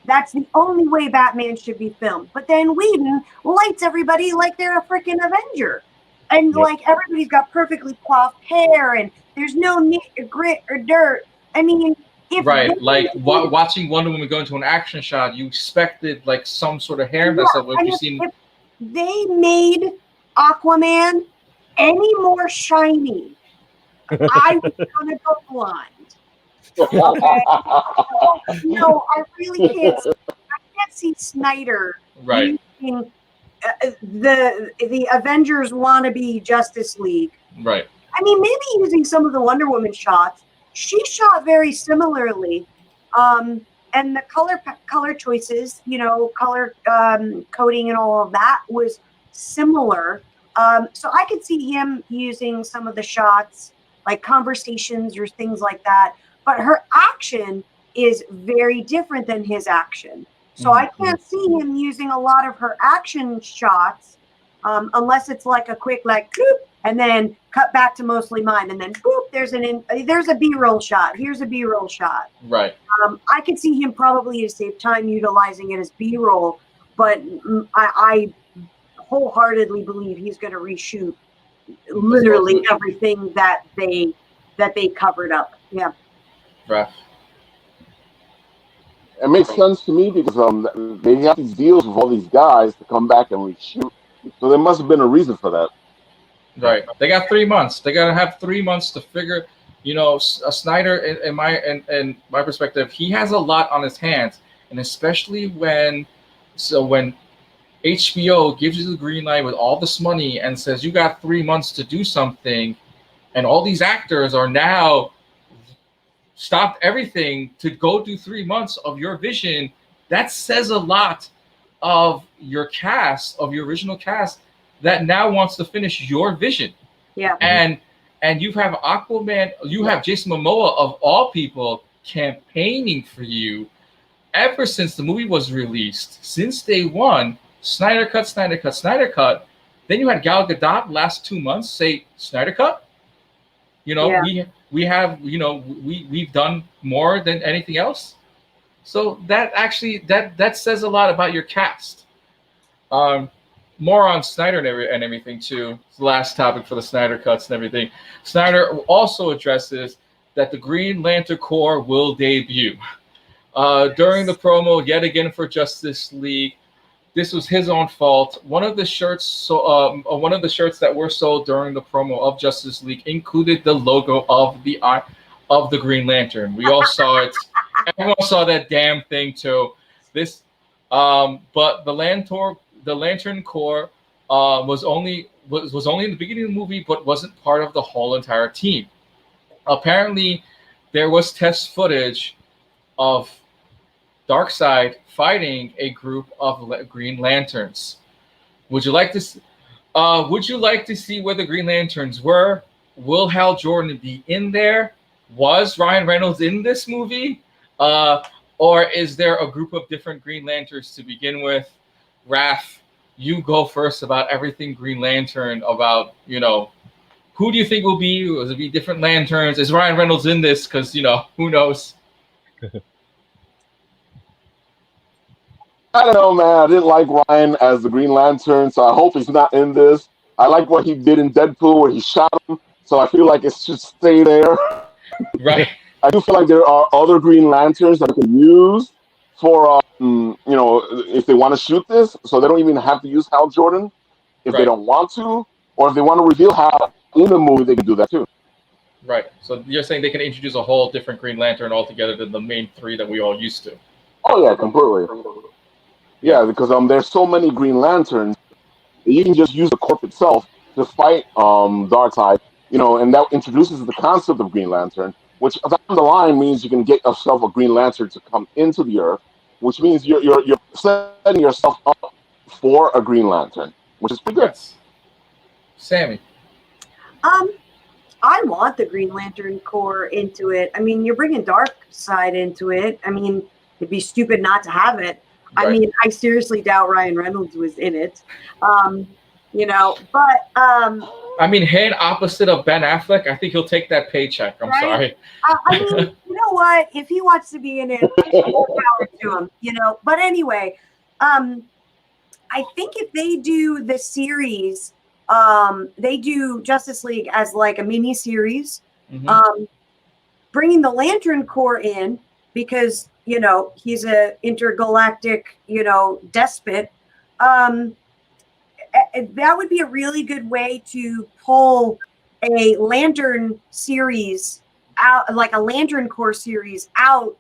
That's the only way Batman should be filmed. But then Whedon lights everybody like they're a freaking Avenger. And like everybody's got perfectly coiffed hair and there's no grit or dirt. I mean, watching Wonder Woman go into an action shot, you expected like some sort of hair mess up. If they made Aquaman any more shiny, I was gonna go blind. Okay? I really can't. I can't see Snyder using the Avengers wannabe Justice League. Right. I mean, maybe using some of the Wonder Woman shots. She shot very similarly, and the color choices, color coding and all of that was similar. So I could see him using some of the shots, like conversations or things like that. But her action is very different than his action. So I can't see him using a lot of her action shots unless it's like a quick, like, and then cut back to mostly mine, and then boop, there's a B-roll shot. Here's a B-roll shot. Right. I could see him probably to save time utilizing it as B-roll, but I wholeheartedly believe he's going to reshoot literally everything that they covered up. Yeah. Right. It makes sense to me because they have these deals with all these guys to come back and reshoot. So there must have been a reason for that. Right. They got 3 months. They got to have 3 months to figure. Snyder, in my perspective, he has a lot on his hands, and especially when HBO gives you the green light with all this money and says you got 3 months to do something, and all these actors are now stopped everything to go do 3 months of your vision. That says a lot of your cast, of your original cast, that now wants to finish your vision. Yeah. And you have Aquaman, you have Jason Momoa of all people campaigning for you ever since the movie was released, since day one. Snyder cut, Snyder cut, Snyder cut. Then you had Gal Gadot last 2 months say Snyder cut. We've done more than anything else. So that actually that says a lot about your cast. More on Snyder and everything too. It's the last topic for the Snyder cuts and everything. Snyder also addresses that the Green Lantern Corps will debut during the promo yet again for Justice League. This was his own fault. One of the shirts that were sold during the promo of Justice League included the logo of the Green Lantern. We all saw it. Everyone saw that damn thing too. But the Lantern Corps was only in the beginning of the movie, but wasn't part of the whole entire team. Apparently, there was test footage of Darkseid fighting a group of Green Lanterns. Would you like to see where the Green Lanterns were? Will Hal Jordan be in there? Was Ryan Reynolds in this movie? Or is there a group of different Green Lanterns to begin with? Raph, you go first about everything Green Lantern, about, who do you think will be? Will it be different lanterns? Is Ryan Reynolds in this? Because, who knows? I don't know, man. I didn't like Ryan as the Green Lantern, so I hope he's not in this. I like what he did in Deadpool where he shot him, so I feel like it should stay there. Right. I do feel like there are other Green Lanterns that can use for, if they want to shoot this, so they don't even have to use Hal Jordan if they don't want to, or if they want to reveal Hal in the movie, they can do that too. Right. So you're saying they can introduce a whole different Green Lantern altogether than the main three that we all used to? Oh yeah, completely. Yeah, because there's so many Green Lanterns that you can just use the corp itself to fight Darkseid, and that introduces the concept of Green Lantern, which down the line means you can get yourself a Green Lantern to come into the Earth, which means you're setting yourself up for a Green Lantern, which is pretty good. Yes. Sammy. I want the Green Lantern Corps into it. I mean, you're bringing Darkseid into it. I mean, it'd be stupid not to have it. Right. I mean, I seriously doubt Ryan Reynolds was in it. But I mean, head opposite of Ben Affleck, I think he'll take that paycheck. I'm sorry. I mean, you know what? If he wants to be in it, more power to him. But anyway, I think if they do the series, they do Justice League as like a mini series, bringing the Lantern Corps in because he's a intergalactic despot. That would be a really good way to pull a Lantern series out, like a Lantern Corps series out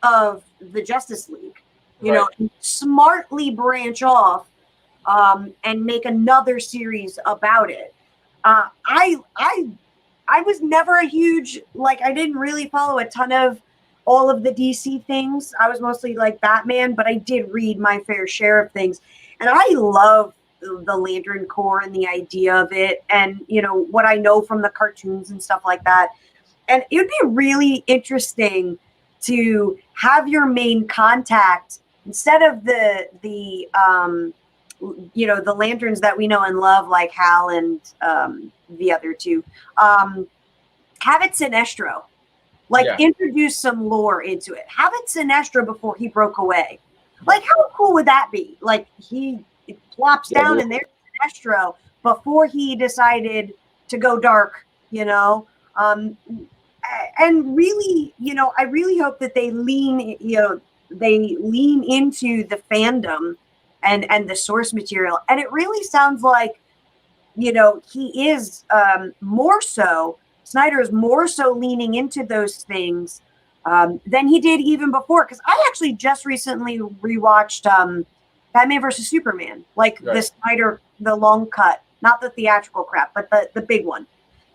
of the Justice League. And smartly branch off and make another series about it. I was never a huge, I didn't really follow a ton of all of the DC things. I was mostly like Batman, but I did read my fair share of things. And I love the Lantern Corps and the idea of it and, what I know from the cartoons and stuff like that. And it would be really interesting to have your main contact, instead of the lanterns that we know and love, like Hal and the other two, have it Sinestro. Introduce some lore into it. Have it Sinestro before he broke away. Like, how cool would that be? Like, he plops down and there's Sinestro before he decided to go dark, you know? And really, you know, I really hope that they lean into the fandom and the source material. And it really sounds like, you know, he is Snyder is more so leaning into those things than he did even before. Because I actually just recently rewatched Batman versus Superman, like the Snyder, the long cut, not the theatrical crap, but the big one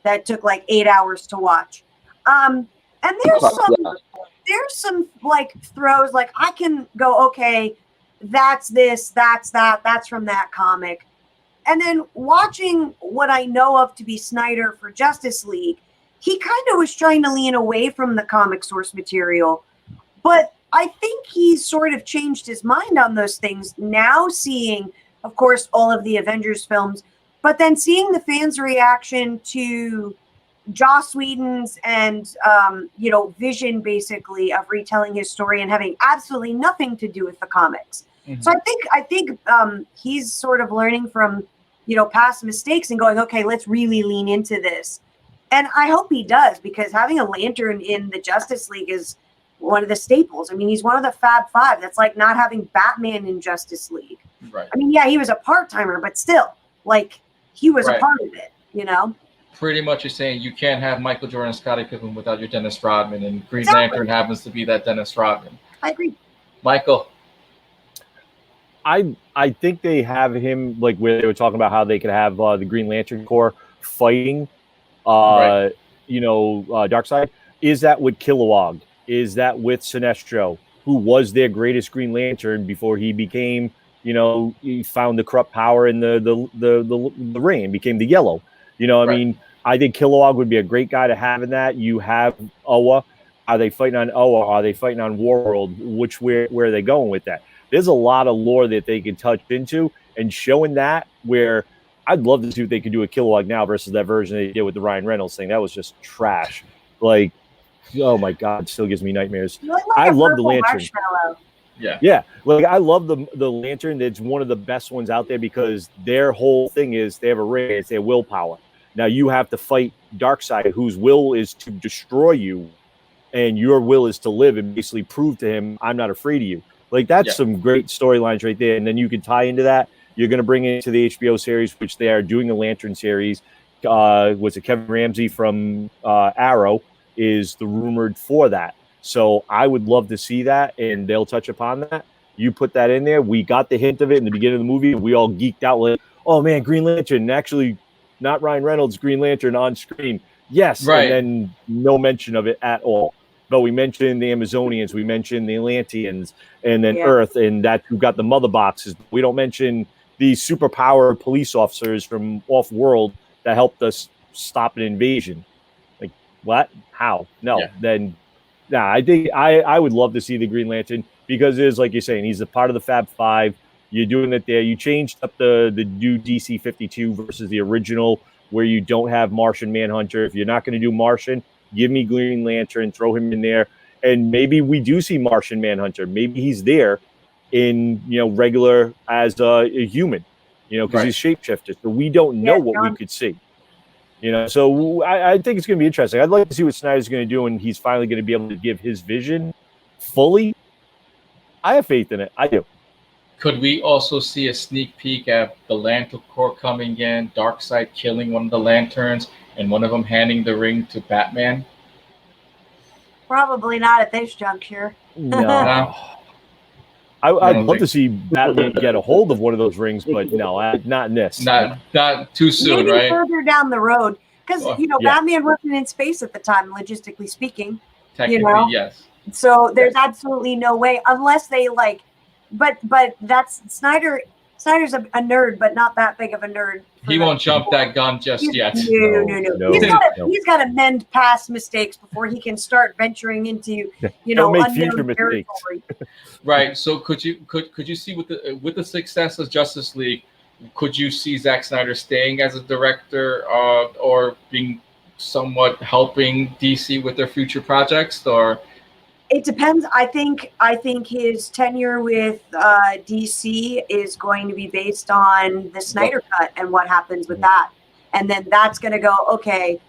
that took like 8 hours to watch. And there's some like throws, like I can go, okay, that's this, that's that, that's from that comic. And then watching what I know of to be Snyder for Justice League, he kind of was trying to lean away from the comic source material. But I think he's sort of changed his mind on those things now, seeing, of course, all of the Avengers films, but then seeing the fans' reaction to Joss Whedon's and vision, basically, of retelling his story and having absolutely nothing to do with the comics. Mm-hmm. So I think he's sort of learning from past mistakes and going, okay, let's really lean into this. And I hope he does, because having a Lantern in the Justice League is one of the staples. I mean, he's one of the Fab Five. That's like not having Batman in Justice League. Right. I mean, yeah, he was a part-timer, but still, like, he was a part of it, Pretty much you're saying you can't have Michael Jordan and Scottie Pippen without your Dennis Rodman, and Green Lantern happens to be that Dennis Rodman. I agree. Michael? I think they have him, like where they were talking about how they could have the Green Lantern Corps fighting, Darkseid. Is that with Kilowog? Is that with Sinestro, who was their greatest Green Lantern before he became, he found the corrupt power in the ring and became the Yellow? I mean, I think Kilowog would be a great guy to have in that. You have Oa. Are they fighting on Oa? Are they fighting on Warworld? Where are they going with that? There's a lot of lore that they could touch into, and showing that, where I'd love to see what they could do with Kilowog now versus that version they did with the Ryan Reynolds thing. That was just trash. Like, oh my God, it still gives me nightmares. I love the Lantern. Yeah. Like, I love the Lantern. It's one of the best ones out there because their whole thing is they have a ring. It's their willpower. Now you have to fight Darkseid, whose will is to destroy you, and your will is to live and basically prove to him, I'm not afraid of you. Like, that's some great storylines right there. And then you can tie into that. You're going to bring it into the HBO series, which they are doing a Lantern series. Was it Kevin Ramsey from Arrow is the rumored for that. So I would love to see that, and they'll touch upon that. You put that in there. We got the hint of it in the beginning of the movie. We all geeked out like, oh, man, Green Lantern. Actually, not Ryan Reynolds, Green Lantern on screen. Yes, and then no mention of it at all. But we mentioned the Amazonians, we mentioned the Atlanteans, and then Earth, and that who got the mother boxes. We don't mention the superpower police officers from off-world that helped us stop an invasion. Like, what? How? No. Then, I think I would love to see the Green Lantern, because it is, like you're saying, he's a part of the Fab Five. You're doing it there. You changed up the new DC 52 versus the original, where you don't have Martian Manhunter. If you're not going to do Martian, give me Green Lantern, throw him in there, and maybe we do see Martian Manhunter. Maybe he's there in, regular as a human, because he's shapeshifter. So we don't know what we could see. So I think it's going to be interesting. I'd like to see what Snyder's going to do, and he's finally going to be able to give his vision fully. I have faith in it. I do. Could we also see a sneak peek at the Lantern Corps coming in, Darkseid killing one of the Lanterns, and one of them handing the ring to Batman? Probably not at this juncture. No. I'd love to see Batman get a hold of one of those rings, but no, not in this. Not too soon, maybe right? Further down the road, because Batman wasn't in space at the time, logistically speaking. Technically, yes. So there's absolutely no way, unless they but that's Snyder's a nerd, but not that big of a nerd. He won't jump that gun just yet. No. He's got to mend past mistakes before he can start venturing into unknown territory. Right. So could you see with the success of Justice League, could you see Zack Snyder staying as a director or being somewhat helping DC with their future projects? Or It depends. I think his tenure with DC is going to be based on the Snyder Cut and what happens with that, and then that's going to go, okay,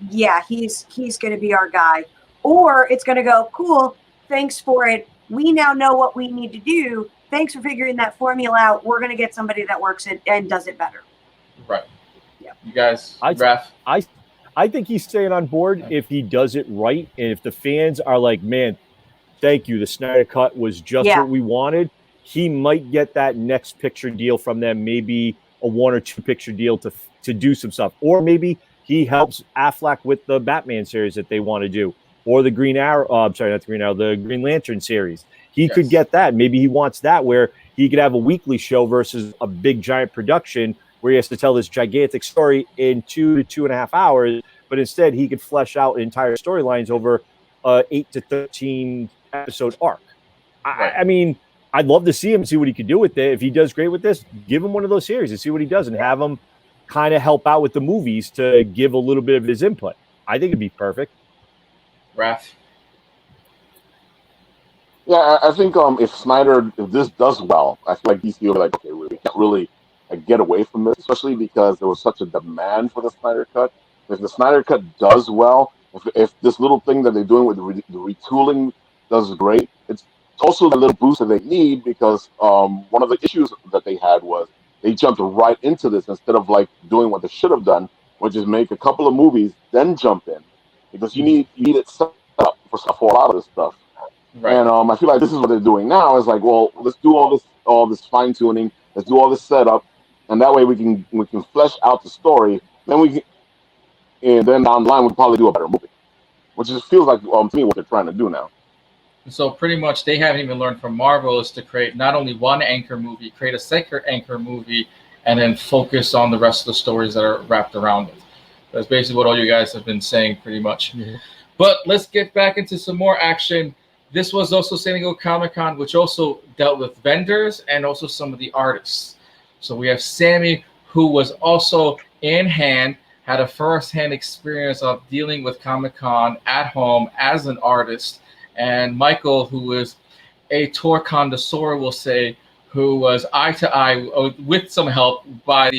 yeah, he's going to be our guy, or it's going to go, cool, thanks for it. We now know what we need to do. Thanks for figuring that formula out. We're going to get somebody that works it and does it better. Right. Yeah. You guys, I think he's staying on board if he does it right, and if the fans are like, man, thank you, the Snyder Cut was just what we wanted. He might get that next picture deal from them, maybe a 1 or 2 picture deal to do some stuff, or maybe he helps Affleck with the Batman series that they want to do, or the Green Arrow. I'm sorry, not the Green Arrow, the Green Lantern series. He could get that. Maybe he wants that, where he could have a weekly show versus a big giant production where he has to tell this gigantic story in 2 to 2.5 hours, but instead he could flesh out entire storylines over 8 to 13 episode arc. I mean, I'd love to see him, see what he could do with it. If he does great with this, give him one of those series and see what he does, and have him kind of help out with the movies to give a little bit of his input. I think it'd be perfect. Raph? Yeah, I think if this does well, I feel like DC will be like, okay, we can't really get away from this, especially because there was such a demand for the Snyder Cut. If the Snyder Cut does well, if this little thing that they're doing with the retooling does great, it's also the little boost that they need, because one of the issues that they had was they jumped right into this instead of like doing what they should have done, which is make a couple of movies, then jump in, because you need it set up for a lot of this stuff. Right. And I feel like this is what they're doing now. Is like, well, let's do all this fine tuning, let's do all this setup, and that way we can flesh out the story. Then and then down the line we'll probably do a better movie, which just feels like to me what they're trying to do now. So pretty much they haven't even learned from Marvel is to create not only one anchor movie, create a second anchor movie, and then focus on the rest of the stories that are wrapped around it. That's basically what all you guys have been saying pretty much. Mm-hmm. But let's get back into some more action. This was also San Diego Comic-Con, which also dealt with vendors and also some of the artists. So we have Sammy, who was also in hand, had a first-hand experience of dealing with Comic-Con at home as an artist. And Michael, who is a tour connoisseur, will say, who was eye to eye with some help by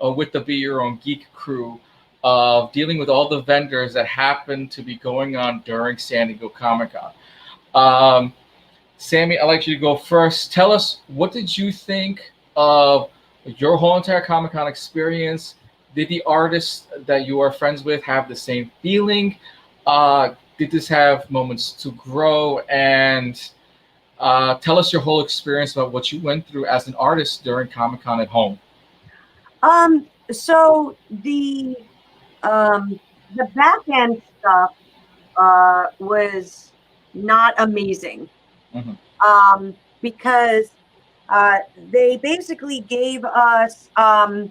with the Be Your Own Geek crew of dealing with all the vendors that happened to be going on during San Diego Comic-Con. Sammy, I'd like you to go first. Tell us, what did you think of your whole entire Comic-Con experience? Did the artists that you are friends with have the same feeling? Did this have moments to grow? And tell us your whole experience about what you went through as an artist during Comic-Con at home. So the back end stuff was not amazing, because they basically gave us sort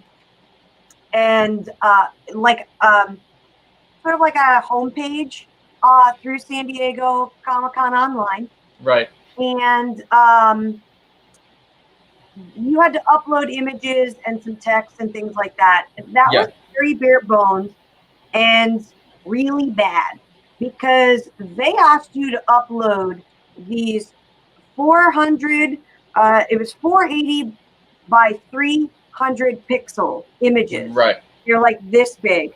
of like a homepage through San Diego Comic-Con online. Right. And you had to upload images and some text and things like that. That was very bare bones and really bad, because they asked you to upload these 400, it was 480 by 300 pixel images. Right. They're like this big.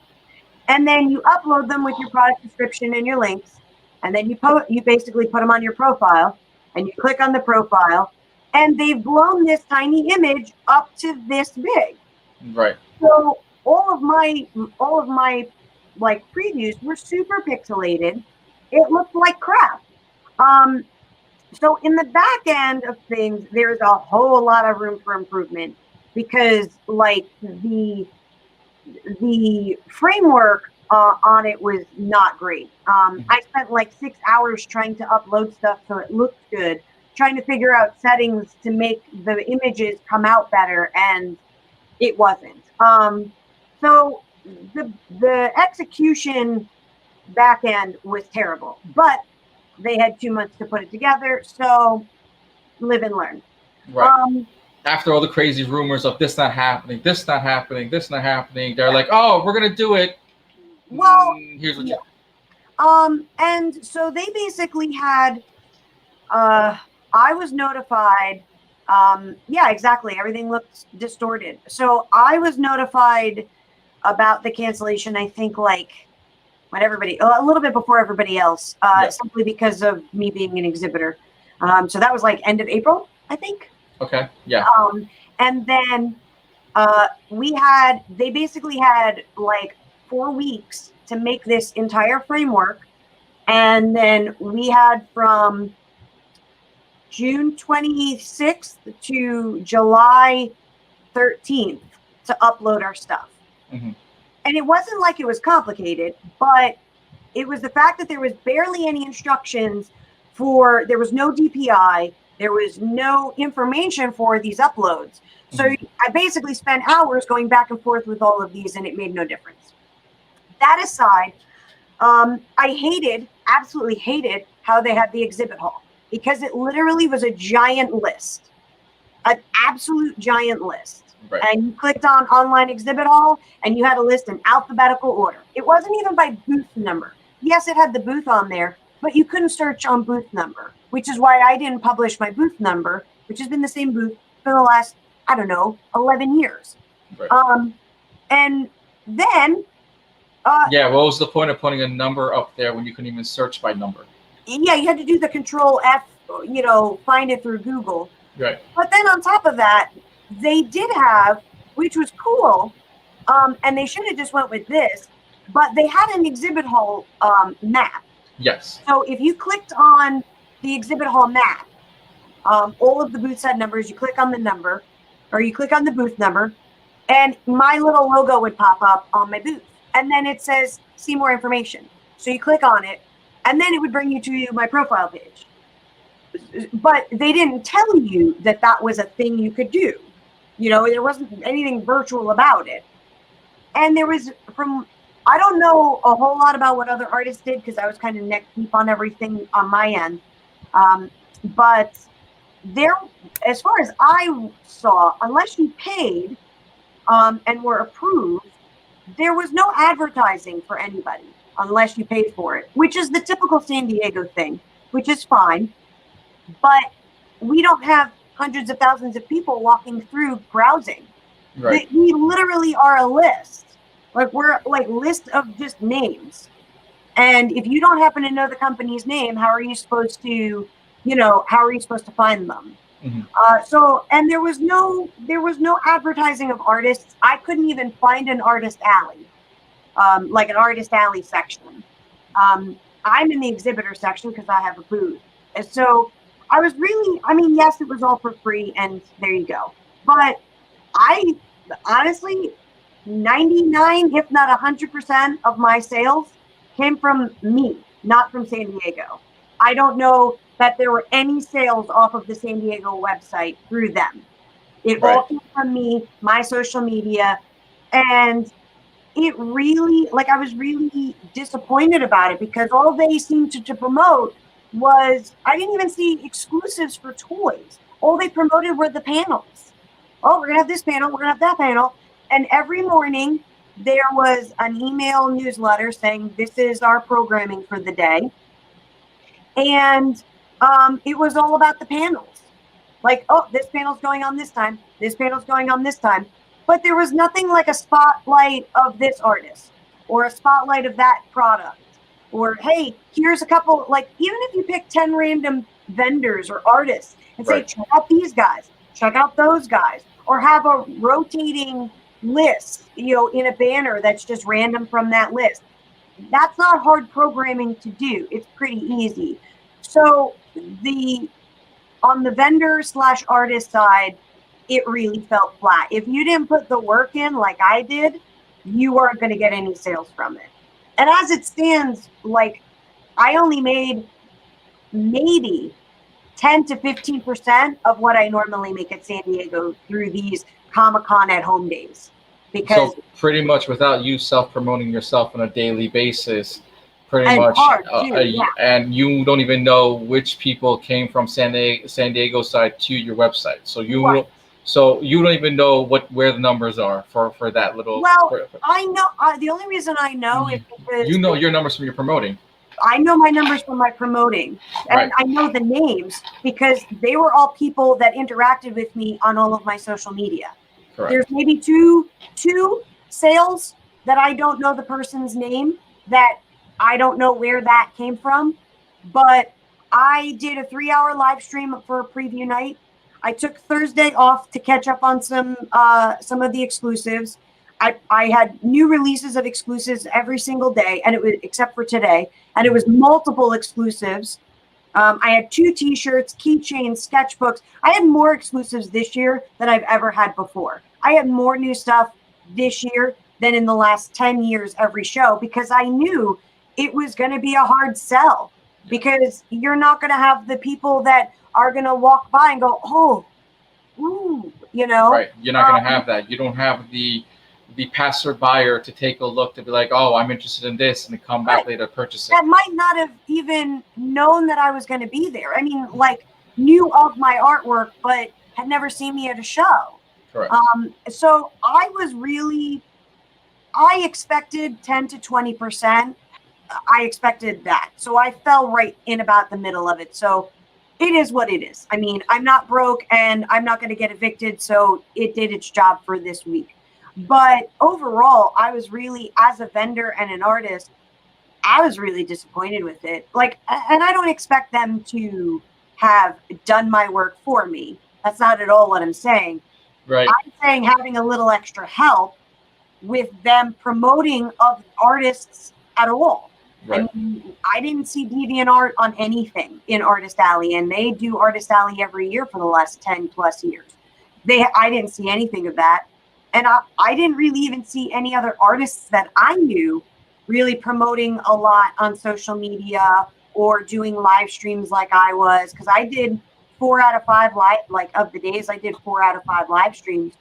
And then you upload them with your product description and your links. And then you basically put them on your profile, and you click on the profile, and they've blown this tiny image up to this big. Right. So all of my like previews were super pixelated. It looked like crap. So in the back end of things, there's a whole lot of room for improvement, because like the framework on it was not great. I spent like 6 hours trying to upload stuff so it looked good, trying to figure out settings to make the images come out better, and it wasn't. So the execution back end was terrible, but they had 2 months to put it together, so live and learn. Right. After all the crazy rumors of this not happening, this not happening, this not happening, they're like, oh, we're going to do it. Well, here's what you And so they basically had, I was notified. Yeah, exactly. Everything looked distorted. So I was notified about the cancellation, I think, like when everybody, a little bit before everybody else, simply because of me being an exhibitor. So that was like end of April, I think. Okay. Yeah. And then they basically had like 4 weeks to make this entire framework. And then we had from June 26th to July 13th to upload our stuff. Mm-hmm. And it wasn't like it was complicated, but it was the fact that there was barely any instructions there was no DPI, there was no information for these uploads. So I basically spent hours going back and forth with all of these, and it made no difference. That aside, I absolutely hated how they had the exhibit hall, because it literally was a giant list, an absolute giant list. Right. And you clicked on online exhibit hall and you had a list in alphabetical order. It wasn't even by booth number. Yes, it had the booth on there, but you couldn't search on booth number, which is why I didn't publish my booth number, which has been the same booth for the last, 11 years. Right. And then yeah, what was the point of putting a number up there when you couldn't even search by number? Yeah, you had to do the Control F, find it through Google. Right. But then on top of that, they did have, which was cool, and they should have just went with this, but they had an exhibit hall map. Yes. So if you clicked on the exhibit hall map, all of the booths had numbers. You click on the number, or you click on the booth number, and my little logo would pop up on my booth. And then it says, see more information. So you click on it, and then it would bring you to my profile page. But they didn't tell you that that was a thing you could do. There wasn't anything virtual about it. And there was I don't know a whole lot about what other artists did, because I was kind of neck deep on everything on my end. But as far as I saw, unless you paid and were approved, there was no advertising for anybody unless you paid for it, which is the typical San Diego thing, which is fine. But we don't have hundreds of thousands of people walking through browsing. Right. We literally are a list. Like, we're like list of just names. And if you don't happen to know the company's name, how are you supposed to find them? Mm-hmm. And there was no advertising of artists. I couldn't even find an artist alley, like an artist alley section. I'm in the exhibitor section because I have a booth. And so I was really, yes, it was all for free, and there you go. But I honestly, 99, if not 100% of my sales came from me, not from San Diego. I don't know that there were any sales off of the San Diego website through them. It all came from me, my social media, and it really, I was really disappointed about it, because all they seemed to promote was, I didn't even see exclusives for toys. All they promoted were the panels. Oh, we're going to have this panel, we're going to have that panel. And every morning there was an email newsletter saying, this is our programming for the day. And it was all about the panels. Like, oh, this panel's going on this time, this panel's going on this time. But there was nothing like a spotlight of this artist or a spotlight of that product. Or, hey, here's a couple, even if you pick 10 random vendors or artists and say, check out these guys, check out those guys, or have a rotating list, in a banner that's just random from that list. That's not hard programming to do. It's pretty easy. So on the vendor / artist side, it really felt flat. If you didn't put the work in like I did, you weren't going to get any sales from it. And as it stands, I only made maybe 10 to 15% of what I normally make at San Diego through these Comic-Con at home days. Because so pretty much without you self-promoting yourself on a daily basis, pretty much, and you don't even know which people came from San Diego side to your website. So you don't even know where the numbers are for that little. Well, I know. The only reason I know is because you know your numbers from your promoting. I know my numbers from my promoting, and I know the names because they were all people that interacted with me on all of my social media. Correct. There's maybe two sales that I don't know the person's name, that I don't know where that came from, but I did a 3-hour live stream for a preview night. I took Thursday off to catch up on some of the exclusives. I had new releases of exclusives every single day, and it was except for today, and it was multiple exclusives. I had 2 T-shirts, keychains, sketchbooks. I had more exclusives this year than I've ever had before. I had more new stuff this year than in the last 10 years every show, because I knew it was going to be a hard sell, because you're not going to have the people that are going to walk by and go, oh, ooh, you know. Right. You're not going to have that. You don't have the passerby to take a look, to be like, oh, I'm interested in this, and to come back later to purchase it. That might not have even known that I was going to be there. I mean, like, knew of my artwork, but had never seen me at a show. Correct. So I expected 10 to 20%. I expected that. So I fell right in about the middle of it. So it is what it is. I mean, I'm not broke and I'm not going to get evicted. So it did its job for this week. But overall, I was really, as a vendor and an artist, I was really disappointed with it. Like, and I don't expect them to have done my work for me. That's not at all what I'm saying. Right. I'm saying having a little extra help with them promoting of artists at all. Right. I mean, I didn't see DeviantArt on anything in Artist Alley, and they do Artist Alley every year for the last 10 plus years. I didn't see anything of that. And I didn't really even see any other artists that I knew really promoting a lot on social media or doing live streams like I was, because I did 4 out of 5 of the days I did 4 out of 5 live streams.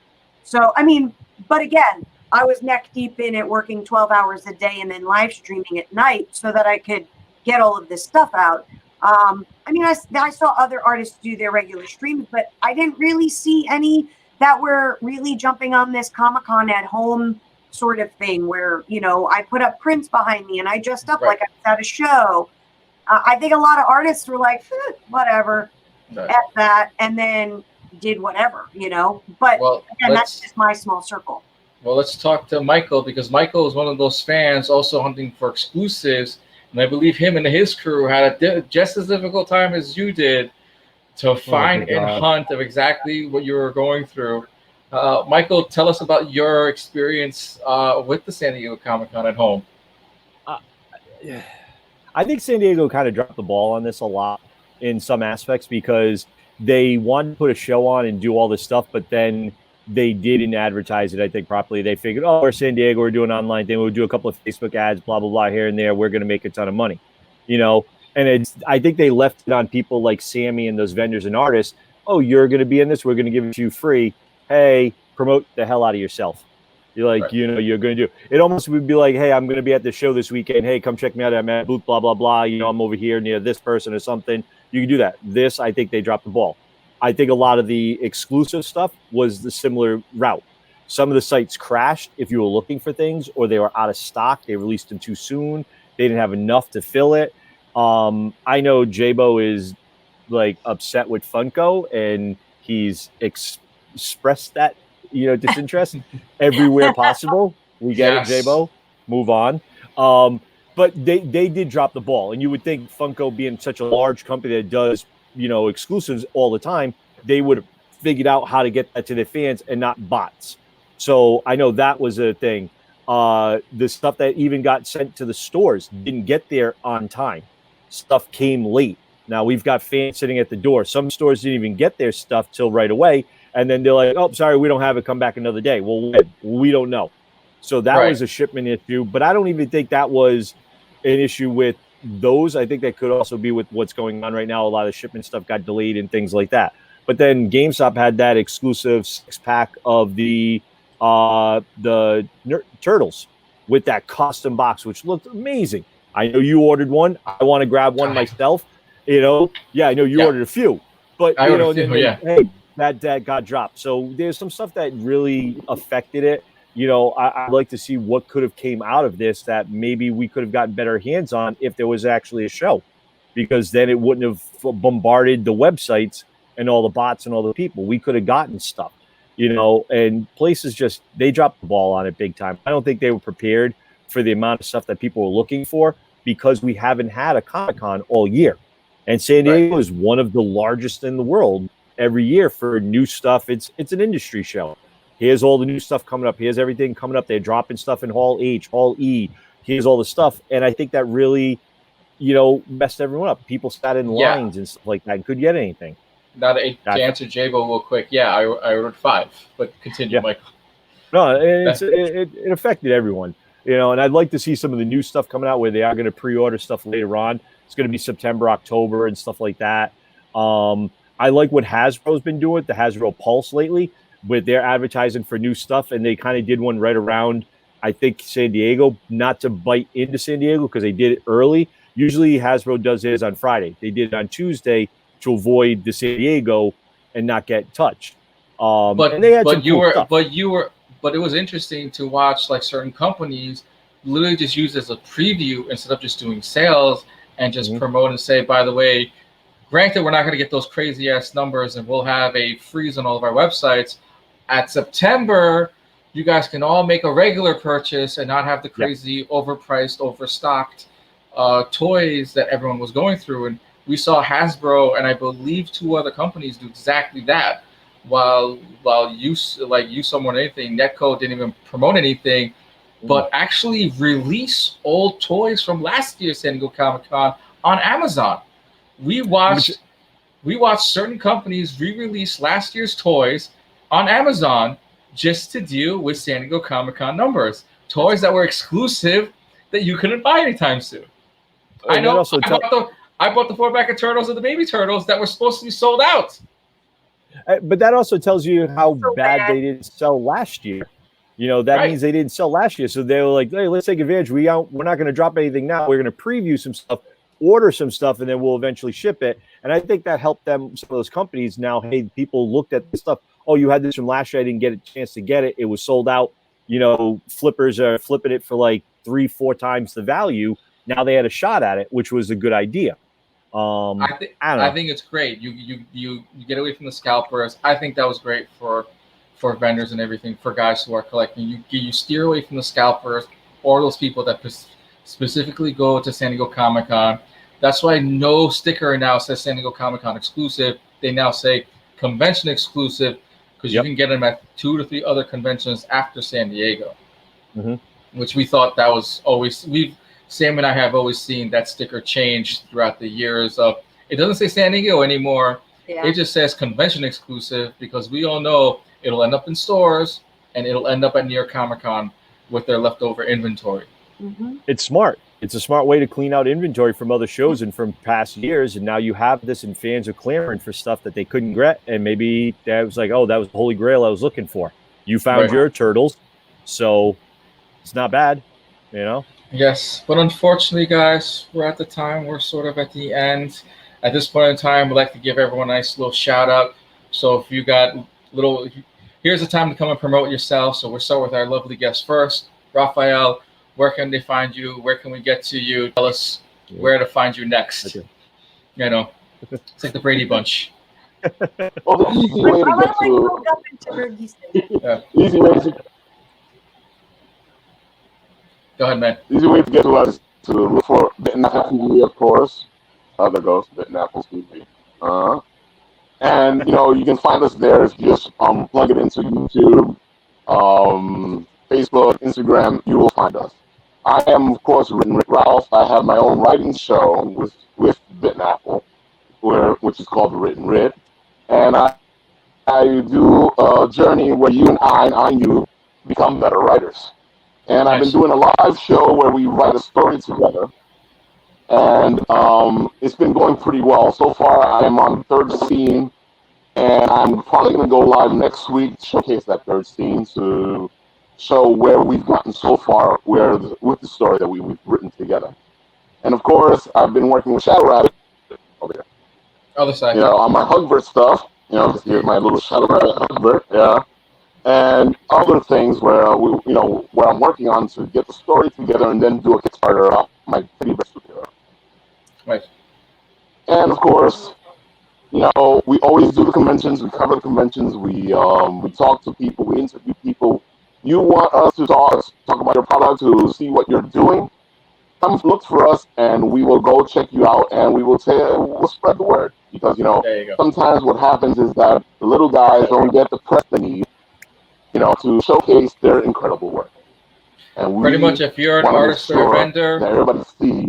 So, I mean, but again, I was neck deep in it, working 12 hours a day and then live streaming at night so that I could get all of this stuff out. I mean, I saw other artists do their regular streams, but I didn't really see any that were really jumping on this Comic-Con at home sort of thing where, you know, I put up prints behind me and I dressed up like I was at a show. I think a lot of artists were like, whatever, at that, and then did whatever, you know. But again, that's just my small circle. Well, let's talk to Michael, because Michael is one of those fans also hunting for exclusives. And I believe him and his crew had just as difficult time as you did to find and hunt of exactly what you were going through. Michael, tell us about your experience with the San Diego Comic-Con at home. I think San Diego kind of dropped the ball on this a lot in some aspects, because they wanted to put a show on and do all this stuff, but then they didn't advertise it, I think, properly. They figured, oh, we're San Diego, we're doing an online thing, we'll do a couple of Facebook ads, blah, blah, blah, here and there, we're going to make a ton of money, you know? And I think they left it on people like Sammy and those vendors and artists. Oh, you're going to be in this, we're going to give it to you free. Hey, promote the hell out of yourself. You're like, you know, you're going to do it. Almost would be like, hey, I'm going to be at the show this weekend. Hey, come check me out. I'm at booth, blah, blah, blah. You know, I'm over here near this person or something. You can do that. This, I think they dropped the ball. I think a lot of the exclusive stuff was the similar route. Some of the sites crashed if you were looking for things, or they were out of stock. They released them too soon. They didn't have enough to fill it. I know J-Bo is like upset with Funko, and he's expressed that, you know, disinterest everywhere possible. We get it, J-Bo. Move on. But they did drop the ball, and you would think Funko, being such a large company that does, you know, exclusives all the time, they would have figured out how to get that to their fans and not bots. So I know that was a thing. The stuff that even got sent to the stores didn't get there on time. Stuff came late. Now we've got fans sitting at the door. Some stores didn't even get their stuff till right away. And then they're like, oh, sorry, we don't have it. Come back another day. Well, we don't know. So that was a shipment issue. But I don't even think that was an issue with those. I think that could also be with what's going on right now. A lot of shipment stuff got delayed and things like that. But then GameStop had that exclusive 6-pack of the Turtles with that custom box, which looked amazing. I know you ordered one. I want to grab one myself. You know, I know you ordered a few, but hey, that got dropped. So there's some stuff that really affected it. I'd like to see what could have came out of this that maybe we could have gotten better hands on if there was actually a show, because then it wouldn't have bombarded the websites and all the bots and all the people. We could have gotten stuff, and places they dropped the ball on it big time. I don't think they were prepared for the amount of stuff that people were looking for, because we haven't had a Comic-Con all year. And San Diego is one of the largest in the world every year for new stuff. It's an industry show. Here's all the new stuff coming up. Here's everything coming up. They're dropping stuff in Hall H, Hall E. Here's all the stuff. And I think that really, messed everyone up. People sat in lines and stuff like that and couldn't get anything. Now to answer J-Bo real quick, I ordered 5, but continue, Michael. No, it affected everyone, and I'd like to see some of the new stuff coming out where they are going to pre-order stuff later on. It's going to be September, October, and stuff like that. I like what Hasbro's been doing, the Hasbro Pulse lately, with their advertising for new stuff, and they kind of did one right around, I think, San Diego, not to bite into San Diego because they did it early. Usually Hasbro does theirs on Friday. They did it on Tuesday to avoid the San Diego and not get touched. But it was interesting to watch like certain companies literally just use it as a preview instead of just doing sales and just promote and say, by the way, granted, we're not going to get those crazy ass numbers and we'll have a freeze on all of our websites. At September, you guys can all make a regular purchase and not have the crazy overpriced, overstocked toys that everyone was going through. And we saw Hasbro and I believe 2 other companies do exactly that. While you saw more than anything, Netco didn't even promote anything, but actually release old toys from last year's San Diego Comic-Con on Amazon. We watched certain companies re-release last year's toys on Amazon just to deal with San Diego Comic-Con numbers. Toys that were exclusive that you couldn't buy anytime soon. I know. I bought the 4-pack of Turtles and the Baby Turtles that were supposed to be sold out. But that also tells you how bad they didn't sell last year. That means they didn't sell last year. So they were like, hey, let's take advantage. We're not going to drop anything now. We're going to preview some stuff, order some stuff, and then we'll eventually ship it. And I think that helped them, some of those companies. Now, hey, people looked at this stuff. Oh, you had this from last year. I didn't get a chance to get it. It was sold out. Flippers are flipping it for like 3-4 times the value. Now they had a shot at it, which was a good idea. I think it's great. You get away from the scalpers. I think that was great for vendors and everything, for guys who are collecting. You steer away from the scalpers or those people that specifically go to San Diego Comic-Con. That's why no sticker now says San Diego Comic-Con exclusive. They now say convention exclusive, because you can get them at 2 to 3 other conventions after San Diego, which we thought that was always Sam and I have always seen that sticker change throughout the years. It doesn't say San Diego anymore. Yeah. It just says convention exclusive, because we all know it'll end up in stores and it'll end up at New York Comic-Con with their leftover inventory. It's smart. It's a smart way to clean out inventory from other shows and from past years. And now you have this, and fans are clamoring for stuff that they couldn't get. And maybe that was like, oh, that was the holy grail I was looking for. You found your Turtles. So it's not bad, Yes, but unfortunately, guys, we're at the time. We're sort of at the end. At this point in time, we'd like to give everyone a nice little shout out. So if you got here's the time to come and promote yourself. So we'll start with our lovely guest first. Rafael, where can they find you? Where can we get to you? Tell us where to find you next. Okay. It's like the Brady Bunch. Well, the easy way to get to easy way to go ahead, man. Easy way to get to us to look for Bitten Apple TV, of course. There goes Bitten Apple TV. And you can find us there if you just plug it into YouTube, Facebook, Instagram. You will find us. I am, of course, Written Rick Ralph. I have my own writing show with Bitten Apple, which is called Written Rid, and I do a journey where you and you become better writers. And I've been doing a live show where we write a story together. And it's been going pretty well. So far, I am on the 3rd scene. And I'm probably going to go live next week to showcase that 3rd scene, to show where we've gotten so far with the story that we've written together. And of course, I've been working with Shadow Rabbit over there. Other side. On my Hugbert stuff. Just here's my little Shadow Rabbit Hugbert. Yeah. and other things where where I'm working on to get the story together and then do a Kickstarter on my Teddy Bear superhero. Right. And of course, we always do the conventions. We cover the conventions. We talk to people. We interview people. You want us to talk about your product, to see what you're doing? Come look for us, and we will go check you out, and we'll spread the word. Because There you go. sometimes what happens is that the little guys don't get the press they need, to showcase their incredible work. And Pretty much, if you're an artist or a vendor, that everybody sees.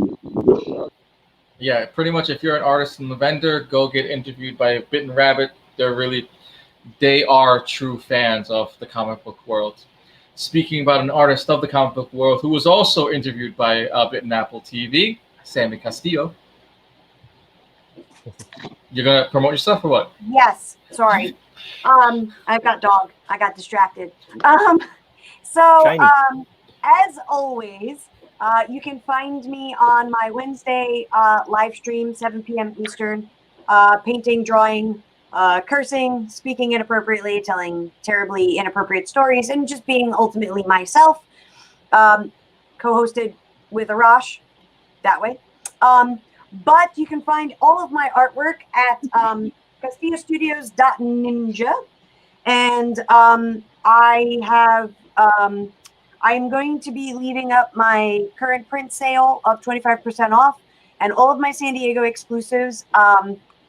yeah, pretty much if you're an artist and a vendor, go get interviewed by Bitten Rabbit. They are true fans of the comic book world. Speaking about an artist of the comic book world who was also interviewed by Bitten Apple TV, Sammy Castillo. You're gonna promote yourself or what? Yes. Sorry. I've got dog. I got distracted. As always, you can find me on my Wednesday live stream, 7 p.m. Eastern, painting, drawing, cursing, speaking inappropriately, telling terribly inappropriate stories, and just being ultimately myself. Co-hosted with Arash that way. But you can find all of my artwork at castillostudios.ninja. And I'm going to be leaving up my current print sale of 25% off and all of my San Diego exclusives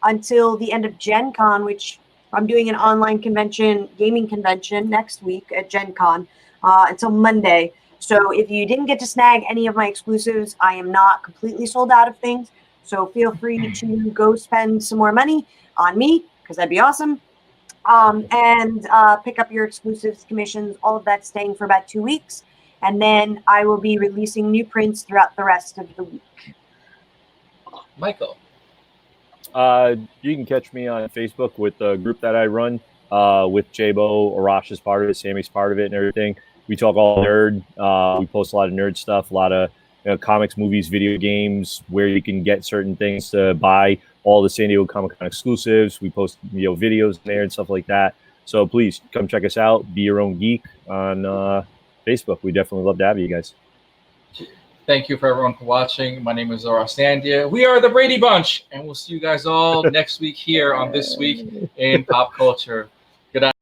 until the end of Gen Con, which I'm doing an online convention, gaming convention next week at Gen Con until Monday. So if you didn't get to snag any of my exclusives, I am not completely sold out of things. So feel free to go spend some more money on me, because that'd be awesome. And pick up your exclusives, commissions, all of that, staying for about 2 weeks. And then I will be releasing new prints throughout the rest of the week. Michael. You can catch me on Facebook with the group that I run with Jabo. Arash is part of it. Sammy's part of it and everything. We talk all nerd. We post a lot of nerd stuff, a lot of comics, movies, video games, where you can get certain things to buy, all the San Diego Comic-Con exclusives. We post videos there and stuff like that. So please come check us out. Be your own geek on Facebook. We definitely love to have you guys. Thank you for everyone for watching. My name is Zandieh. We are the Brady Bunch, and we'll see you guys all next week here on This Week in Pop Culture.